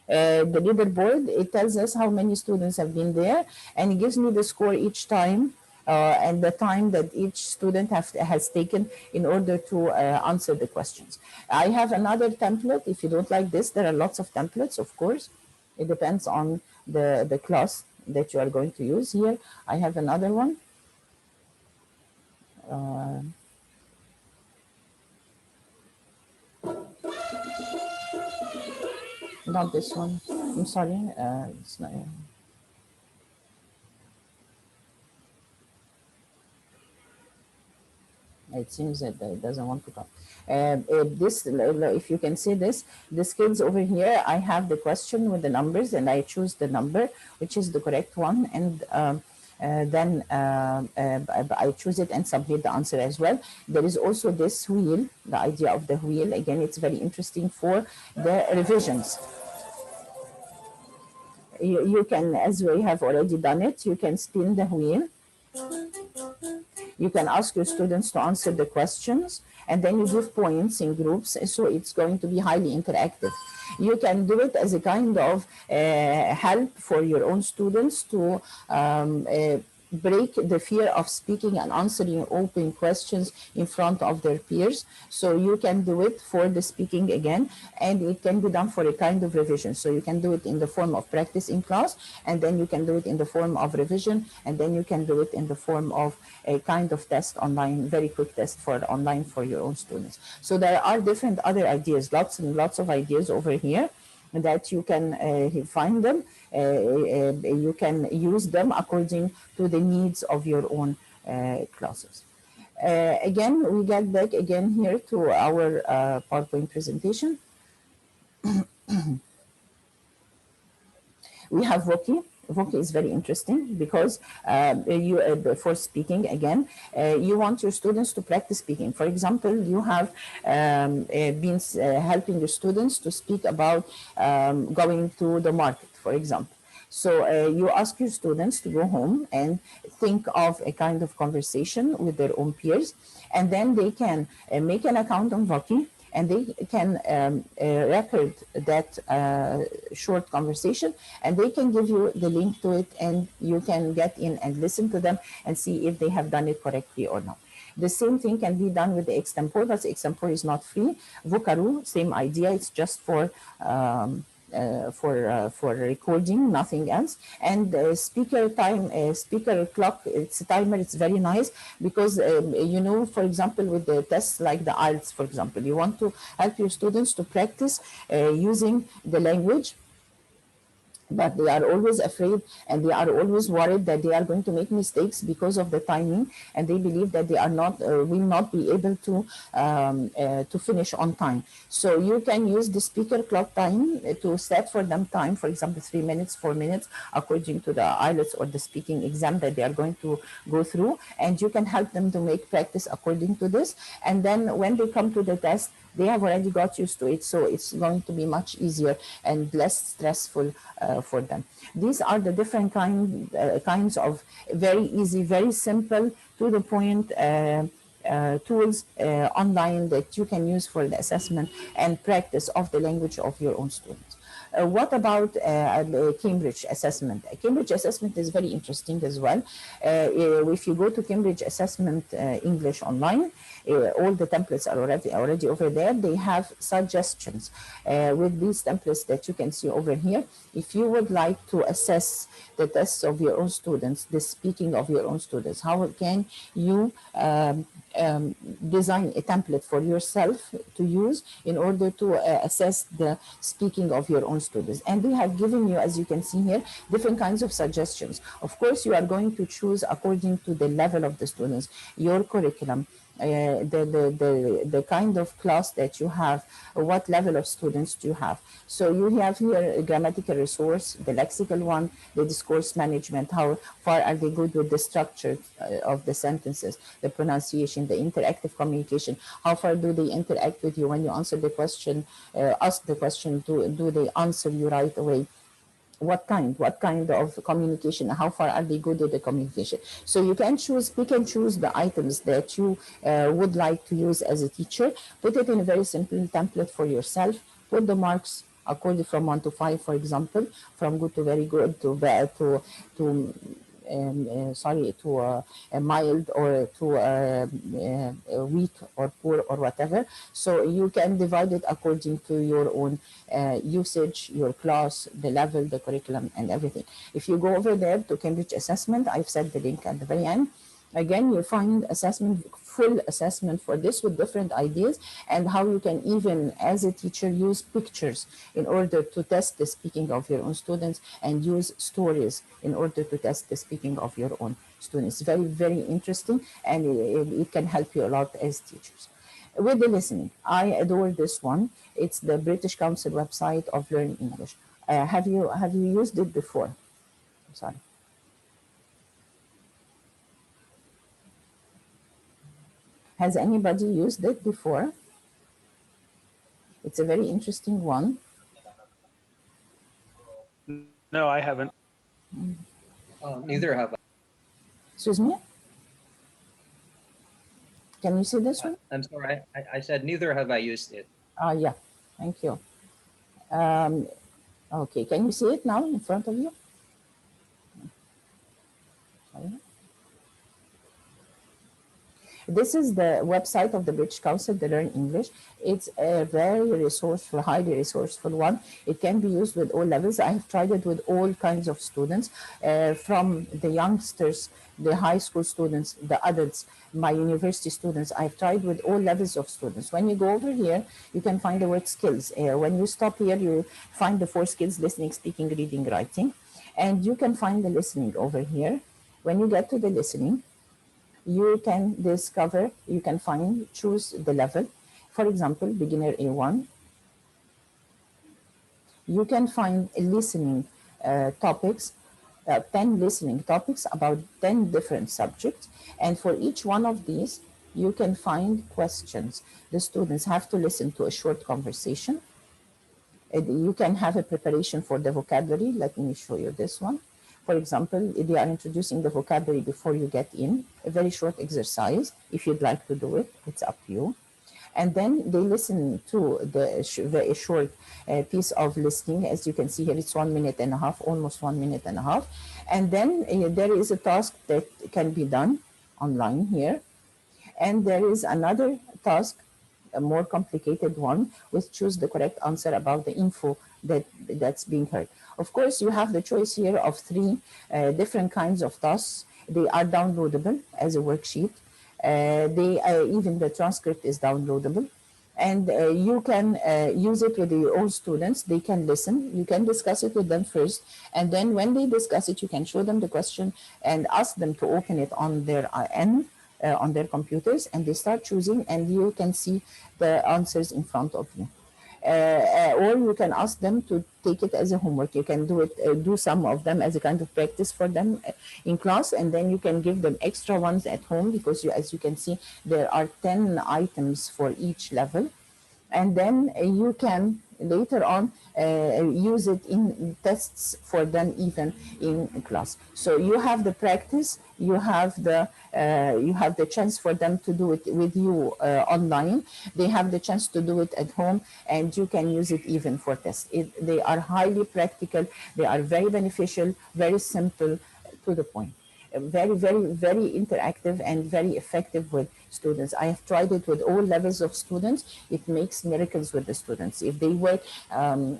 Speaker 2: The leaderboard, it tells us how many students have been there, and it gives me the score each time, and the time that each student has taken in order to answer the questions. I have another template. If you don't like this, there are lots of templates, of course. It depends on the class that you are going to use. Here, I have another one. Not this one. I'm sorry. It's not. It seems that it doesn't want to come. If you can see this, the skills over here, I have the question with the numbers and I choose the number, which is the correct one. And then I choose it and submit the answer as well. There is also this wheel, the idea of the wheel. Again, it's very interesting for the revisions. You can, as we have already done it, you can spin the wheel. You can ask your students to answer the questions, and then you give points in groups, so it's going to be highly interactive. You can do it as a kind of help for your own students to break the fear of speaking and answering open questions in front of their peers. So you can do it for the speaking again, and it can be done for a kind of revision. So you can do it in the form of practice in class, and then you can do it in the form of revision, and then you can do it in the form of a kind of test online, very quick test for online for your own students. So there are different other ideas, lots and lots of ideas over here that you can find them. You can use them according to the needs of your own classes. Again, we get back again here to our PowerPoint presentation. We have Vooks. Vooks is very interesting because for speaking again, you want your students to practice speaking. For example, you have been helping your students to speak about going to the market, for example. So you ask your students to go home and think of a kind of conversation with their own peers, and then they can make an account on Vooks, and they can record that short conversation, and they can give you the link to it, and you can get in and listen to them and see if they have done it correctly or not. The same thing can be done with the extempore, but the extempore is not free. Vookaroo, same idea, it's just for recording, nothing else. And speaker time, speaker clock, it's a timer, it's very nice because, you know, for example, with the tests like the IELTS, for example, you want to help your students to practice using the language, but they are always afraid and they are always worried that they are going to make mistakes because of the timing, and they believe that they are not will not be able to finish on time. So you can use the speaker clock time to set for them time, for example 3 minutes, 4 minutes, according to the IELTS or the speaking exam that they are going to go through, and you can help them to make practice according to this. And then when they come to the test, they have already got used to it, so it's going to be much easier and less stressful for them. These are the different kinds of very easy, very simple, to the point tools online that you can use for the assessment and practice of the language of your own students. What about Cambridge assessment? Cambridge assessment is very interesting as well. If you go to Cambridge assessment English online, all the templates are already over there. They have suggestions with these templates that you can see over here. If you would like to assess the tests of your own students, the speaking of your own students, how can you design a template for yourself to use in order to assess the speaking of your own students? And they have given you, as you can see here, different kinds of suggestions. Of course, you are going to choose according to the level of the students, your curriculum, the kind of class that you have, what level of students do you have. So you have here a grammatical resource, the lexical one, the discourse management, how far are they good with the structure of the sentences, the pronunciation, the interactive communication, how far do they interact with you when you answer the question, ask the question, do they answer you right away? What kind of communication, how far are they good with the communication? So you can pick and choose the items that you would like to use as a teacher, put it in a very simple template for yourself, put the marks according from 1 to 5, for example, from good to very good to bad to a mild, or to a weak or poor or whatever. So you can divide it according to your own usage, your class, the level, the curriculum, and everything. If you go over there to Cambridge assessment, I've set the link at the very end. Again, you find assessment, full assessment for this with different ideas, and how you can even, as a teacher, use pictures in order to test the speaking of your own students, and use stories in order to test the speaking of your own students. Very, very interesting, and it can help you a lot as teachers. With the listening, I adore this one. It's the British Council website of Learn English. Have you used it before? I'm sorry. Has anybody used it before? It's a very interesting one.
Speaker 3: No, I haven't.
Speaker 4: Neither have I.
Speaker 2: Excuse me? Can you see this one?
Speaker 4: I'm sorry, I said neither have I used it.
Speaker 2: Yeah, thank you. Okay, can you see it now in front of you? Sorry. This is the website of the British Council to Learn English. It's a very resourceful, highly resourceful one. It can be used with all levels. I have tried it with all kinds of students, from the youngsters, the high school students, the adults, my university students. I've tried with all levels of students. When you go over here, you can find the word skills. When you stop here, you find the 4 skills: listening, speaking, reading, writing. And you can find the listening over here. When you get to the listening, you can discover, you can find, choose the level. For example, beginner A1. You can find listening topics, 10 listening topics about 10 different subjects. And for each one of these, you can find questions. The students have to listen to a short conversation. You can have a preparation for the vocabulary. Let me show you this one. For example, they are introducing the vocabulary before you get in, a very short exercise. If you'd like to do it, it's up to you. And then they listen to the very short piece of listening. As you can see here, it's 1 minute and a half, almost 1 minute and a half. And then there is a task that can be done online here. And there is another task, a more complicated one, with choose the correct answer about the info that's being heard. Of course, you have the choice here of 3 different kinds of tasks. They are downloadable as a worksheet. Even the transcript is downloadable. And you can use it with your own students. They can listen. You can discuss it with them first. And then when they discuss it, you can show them the question and ask them to open it on their end, on their computers, and they start choosing, and you can see the answers in front of you. Or you can ask them to take it as a homework. You can do some of them as a kind of practice for them in class, and then you can give them extra ones at home, because as you can see, there are 10 items for each level. And then you can later on use it in tests for them, even in class. So you have the practice, you have the chance for them to do it with you online. They have the chance to do it at home, and you can use it even for tests. They are highly practical. They are very beneficial, very simple, to the point. Very, very, very interactive and very effective with students. I have tried it with all levels of students. It makes miracles with the students. If they work,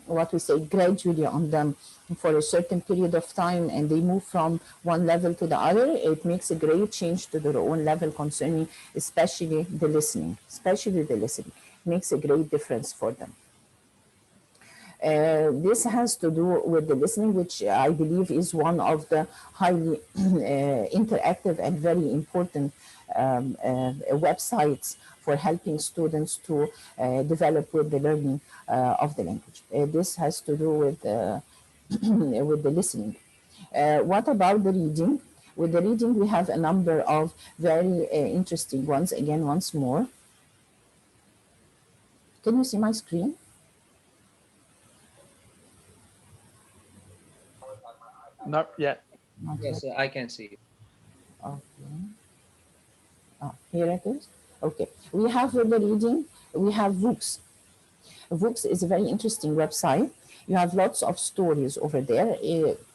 Speaker 2: what we say, gradually on them for a certain period of time, and they move from one level to the other, it makes a great change to their own level concerning, especially the listening. It makes a great difference for them. This has to do with the listening, which I believe is one of the highly interactive and very important websites for helping students to develop with the learning of the language. This has to do with with the listening. What about the reading? With the reading, we have a number of very interesting ones. Again, once more. Can you see my screen?
Speaker 3: Not yet.
Speaker 2: Not
Speaker 4: Yes,
Speaker 2: yet.
Speaker 4: I can see.
Speaker 2: Okay. Here it is. Okay. We have with the reading, we have Vooks. Vooks is a very interesting website. You have lots of stories over there,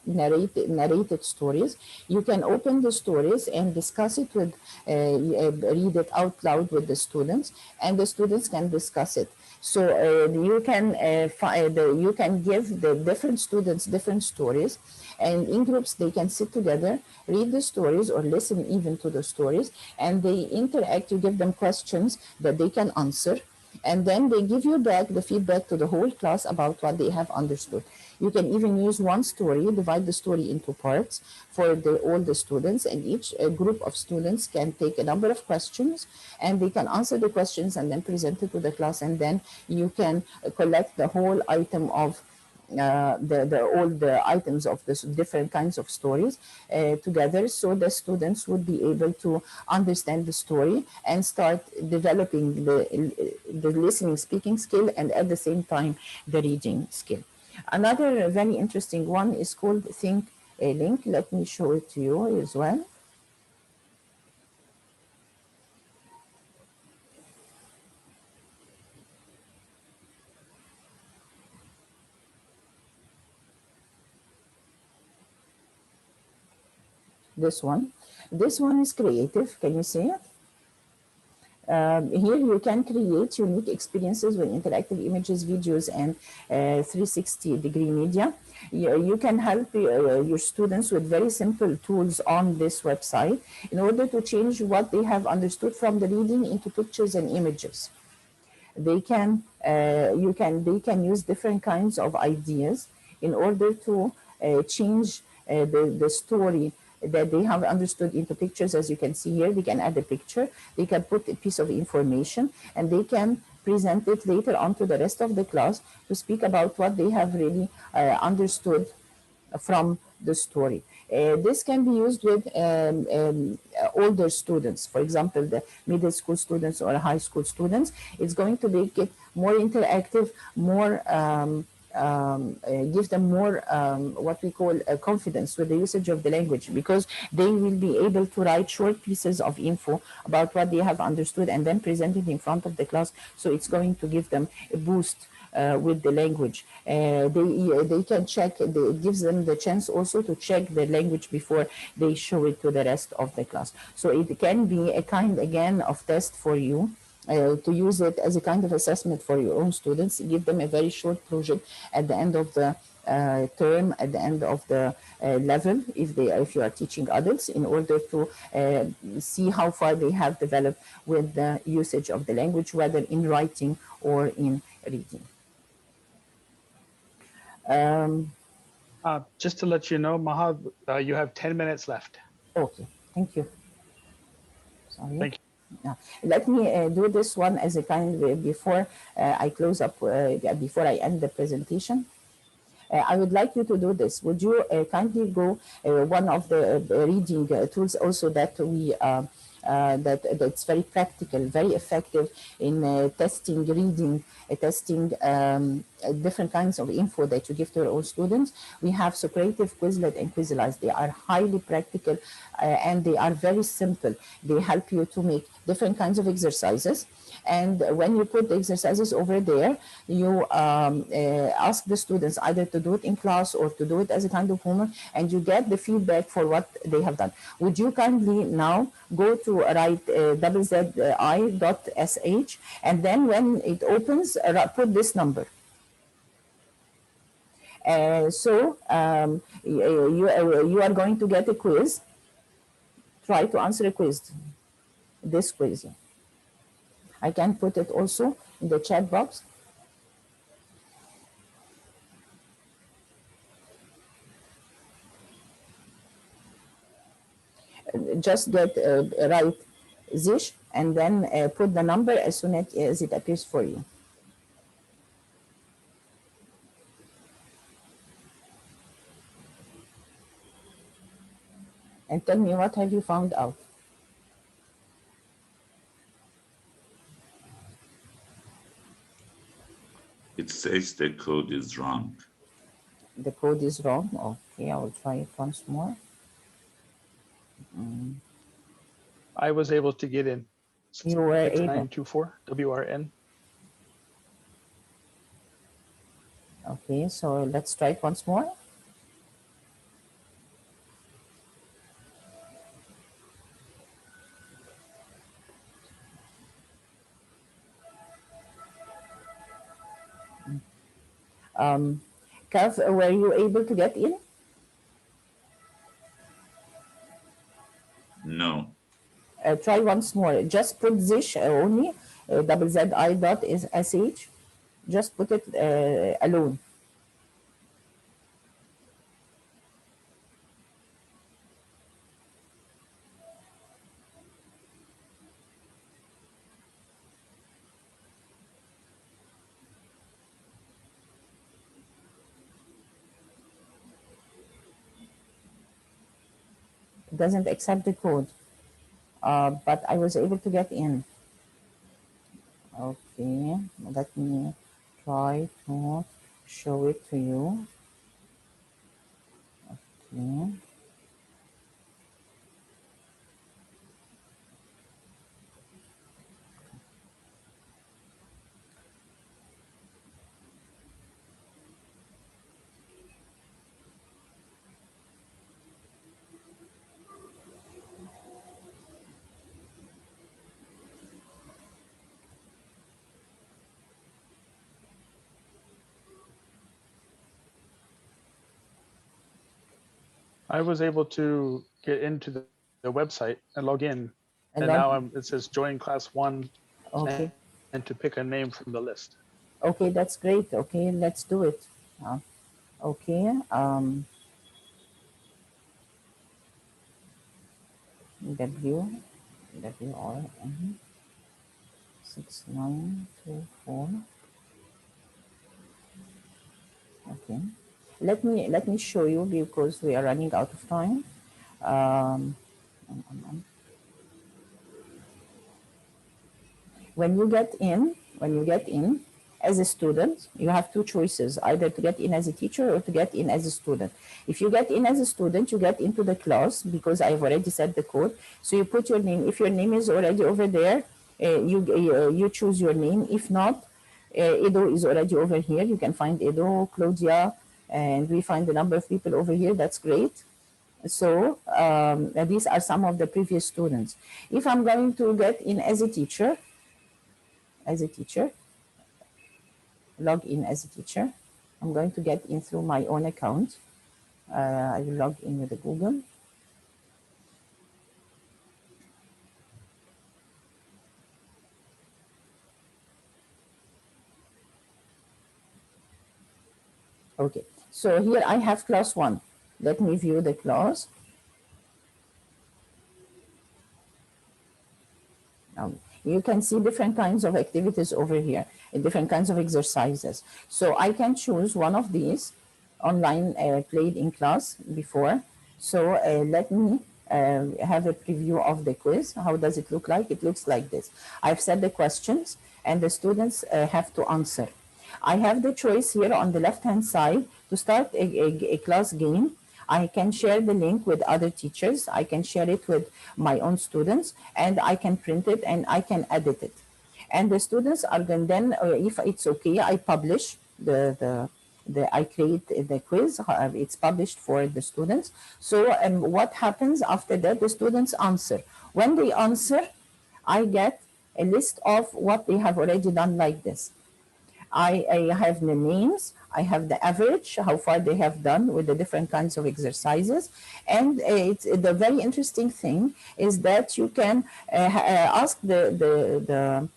Speaker 2: narrated stories. You can open the stories and discuss it with, read it out loud with the students, and the students can discuss it. So you can give the different students different stories, and in groups they can sit together, read the stories or listen even to the stories, and they interact. You give them questions that they can answer, and then they give you back the feedback to the whole class about what they have understood. You can even use one story, divide the story into parts for all the students, and each group of students can take a number of questions, and they can answer the questions and then present it to the class, and then you can collect the whole item of all the items of the different kinds of stories together, so the students would be able to understand the story and start developing the listening speaking skill, and at the same time the reading skill. Another very interesting one is called Think Link. Let me show it to you as well. This one is creative. Can you see it? Here you can create unique experiences with interactive images, videos, and 360-degree media. You can help your students with very simple tools on this website in order to change what they have understood from the reading into pictures and images. They can use different kinds of ideas in order to change the story that they have understood into pictures. As you can see here, they can add a picture, they can put a piece of information, and they can present it later on to the rest of the class to speak about what they have really understood from the story. This can be used with older students, for example, the middle school students or high school students. It's going to make it more interactive, more give them more what we call confidence with the usage of the language, because they will be able to write short pieces of info about what they have understood and then present it in front of the class. So it's going to give them a boost with the language. They can check, it gives them the chance also to check the language before they show it to the rest of the class. So it can be a kind, again, of test for you. To use it as a kind of assessment for your own students. Give them a very short project at the end of the term, at the end of the level, if you are teaching adults, in order to see how far they have developed with the usage of the language, whether in writing or in reading.
Speaker 3: Just to let you know, Mahad, you have 10 minutes left.
Speaker 2: Okay, thank you. Sorry.
Speaker 3: Thank you.
Speaker 2: Let me do this one as a kind of, before I close up, before I end the presentation. I would like you to do this. Would you kindly go one of the reading tools also that we that's very practical, very effective in testing reading, testing different kinds of info that you give to your own students. We have Socrative, Quizlet, and Quizalize. They are highly practical and they are very simple. They help you to make different kinds of exercises. And when you put the exercises over there, you ask the students either to do it in class or to do it as a kind of homework, and you get the feedback for what they have done. Would you kindly now go to write zi.sh, and then when it opens, put this number. You are going to get a quiz. Try to answer a quiz, this quiz. I can put it also in the chat box. Just get write Zish and then put the number as soon as it appears for you. And tell me, what have you found out?
Speaker 5: It says the code is wrong.
Speaker 2: The code is wrong. Okay, I will try it once more.
Speaker 3: I was able to get in.
Speaker 2: You were able.
Speaker 3: 6924 WRN.
Speaker 2: Okay, so let's try it once more. Kav, were you able to get in?
Speaker 5: No.
Speaker 2: Try once more. Just put zish only, double Z I dot is sh. Just put it alone. It doesn't accept the code, but I was able to get in. Okay, let me try to show it to you. Okay.
Speaker 3: I was able to get into the website and log in, and now it says join class 1
Speaker 2: Okay.
Speaker 3: and to pick a name from the list.
Speaker 2: Okay, that's great. Okay, let's do it. Okay. WRN 6924. Okay. Let me show you because we are running out of time. When you get in as a student, you have two choices, either to get in as a teacher or to get in as a student. If you get in as a student, you get into the class because I've already set the code. So you put your name. If your name is already over there, you choose your name. If not, Edo is already over here. You can find Edo, Claudia, and we find the number of people over here. That's great. So these are some of the previous students. If I'm going to get in as a teacher, log in as a teacher, I'm going to get in through my own account. I will log in with the Google. Okay, so here I have class 1. Let me view the class. You can see different kinds of activities over here, and different kinds of exercises. So I can choose one of these online played in class before. So let me have a preview of the quiz. How does it look like? It looks like this. I've set the questions and the students have to answer. I have the choice here on the left-hand side to start a class game. I can share the link with other teachers. I can share it with my own students, and I can print it and I can edit it. And the students are going then, if it's okay, I publish I create the quiz. It's published for the students. So what happens after that? The students answer. When they answer, I get a list of what they have already done like this. I have the names, I have the average, how far they have done with the different kinds of exercises. And it's the very interesting thing is that you can ask the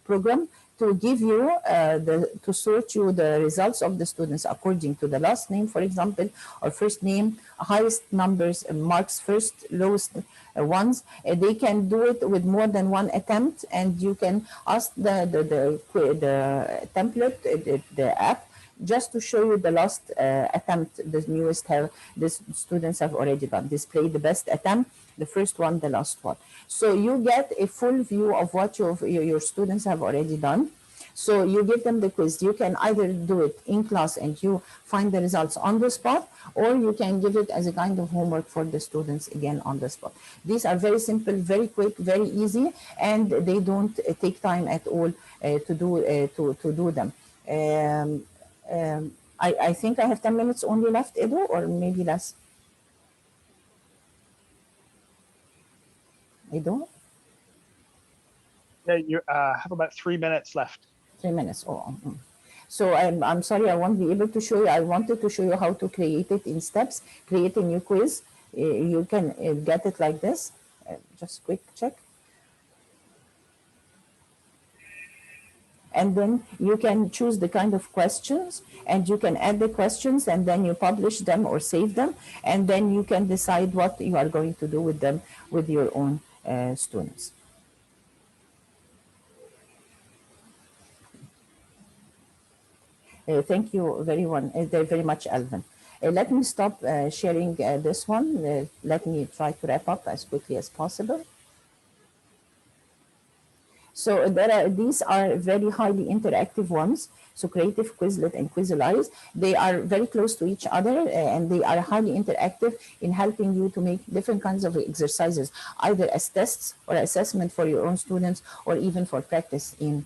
Speaker 2: program to give you to sort you the results of the students according to the last name, for example, or first name, highest numbers, marks first, lowest ones. They can do it with more than one attempt, and you can ask the template, the app, just to show you the last attempt the newest the students have already done. Display the best attempt, the first one, the last one. So you get a full view of what your students have already done. So you give them the quiz. You can either do it in class and you find the results on the spot, or you can give it as a kind of homework for the students again on the spot. These are very simple, very quick, very easy, and they don't take time at all to do them. I think I have 10 minutes only left, Edo, or maybe less. Edo?
Speaker 3: Yeah, you have about 3 minutes left.
Speaker 2: 3 minutes. Oh. So I'm sorry, I won't be able to show you. I wanted to show you how to create it in steps, create a new quiz. You can get it like this. Just quick check. And then you can choose the kind of questions, and you can add the questions, and then you publish them or save them, and then you can decide what you are going to do with them with your own students. Thank you very much, Alvin. Let me stop sharing this one. Let me try to wrap up as quickly as possible. So these are very highly interactive ones. So Creative, Quizlet, and Quizalize, they are very close to each other, and they are highly interactive in helping you to make different kinds of exercises, either as tests or assessment for your own students, or even for practice in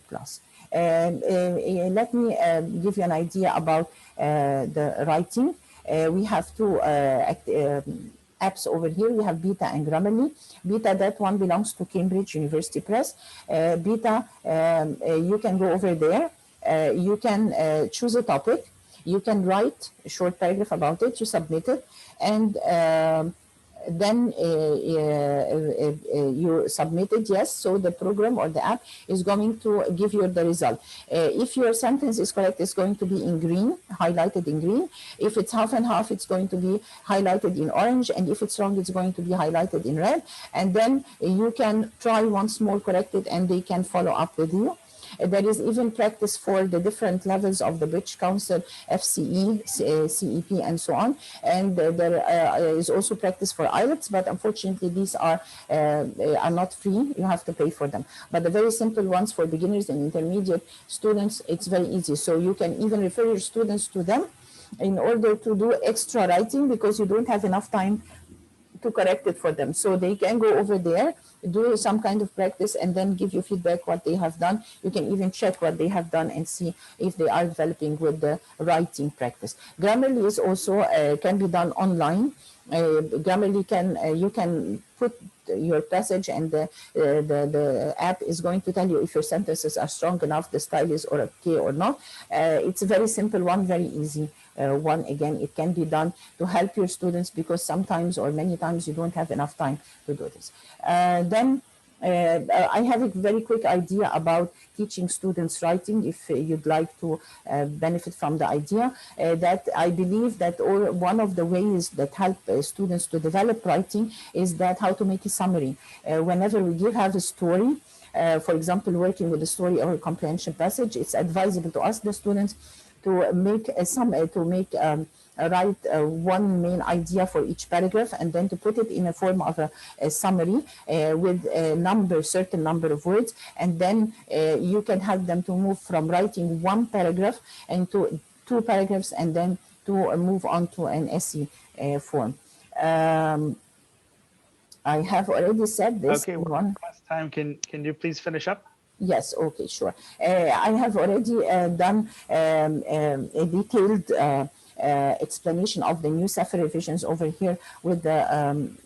Speaker 2: class. Let me give you an idea about the writing. We have two apps over here. We have Beta and Grammarly. Beta, that one belongs to Cambridge University Press. Beta, you can go over there. You can choose a topic. You can write a short paragraph about it. You submit it, and then you submit it, yes, so the program or the app is going to give you the result. If your sentence is correct, it's going to be in green, highlighted in green. If it's half and half, it's going to be highlighted in orange, and if it's wrong, it's going to be highlighted in red. And then you can try once more, correct it, and they can follow up with you. There is even practice for the different levels of the British Council, FCE, CEP, and so on. And there is also practice for IELTS, but unfortunately these are not free. You have to pay for them. But the very simple ones for beginners and intermediate students, it's very easy. So you can even refer your students to them in order to do extra writing, because you don't have enough time to correct it for them. So they can go over there, do some kind of practice, and then give you feedback what they have done. You can even check what they have done and see if they are developing with the writing practice. Grammarly is also can be done online. Grammarly you can put your passage, and the app is going to tell you if your sentences are strong enough, the style is okay or not. It's a very simple one, very easy one. Again, it can be done to help your students, because sometimes or many times you don't have enough time to do this. Then I have a very quick idea about teaching students writing, if you'd like to benefit from the idea. That I believe that one of the ways that help students to develop writing is that how to make a summary. Whenever we have a story, for example, working with a story or a comprehension passage, it's advisable to ask the students to make write one main idea for each paragraph, and then to put it in a form of a summary with a certain number of words, and then you can help them to move from writing one paragraph into 2 paragraphs, and then to move on to an essay form. I have already said this.
Speaker 3: Okay, one last time. Can you please finish up?
Speaker 2: Yes, okay, sure. I have already done a detailed explanation of the new CEFR revisions over here with the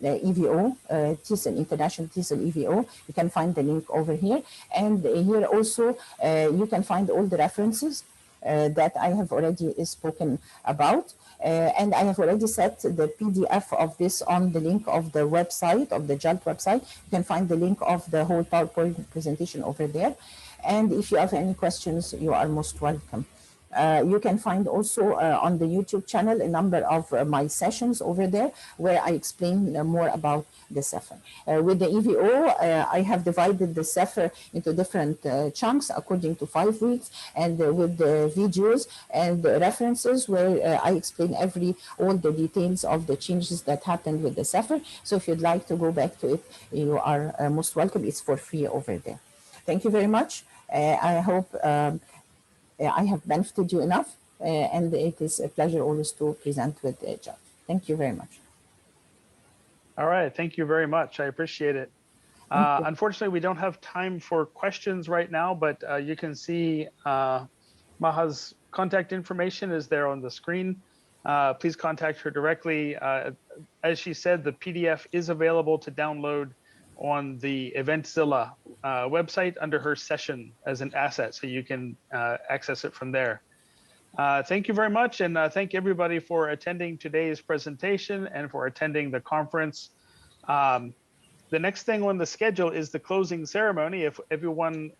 Speaker 2: EVO, TESOL, International TESOL EVO. You can find the link over here. And here also, you can find all the references that I have already spoken about. And I have already set the PDF of this on the link of the website, of the JALT website. You can find the link of the whole PowerPoint presentation over there. And if you have any questions, you are most welcome. You can find also on the YouTube channel a number of my sessions over there where I explain more about the CEFR. With the EVO, I have divided the CEFR into different chunks according to 5 weeks, and with the videos and the references where I explain all the details of the changes that happened with the CEFR. So if you'd like to go back to it, you are most welcome. It's for free over there. Thank you very much. I hope I have benefited you enough, and it is a pleasure always to present with JALT. Thank you very much.
Speaker 3: All right, thank you very much. I appreciate it. Unfortunately, we don't have time for questions right now, but you can see Maha's contact information is there on the screen. Please contact her directly. As she said, the PDF is available to download on the Eventzilla website under her session as an asset, so you can access it from there. Thank you very much, and thank everybody for attending today's presentation and for attending the conference. The next thing on the schedule is the closing ceremony. If everyone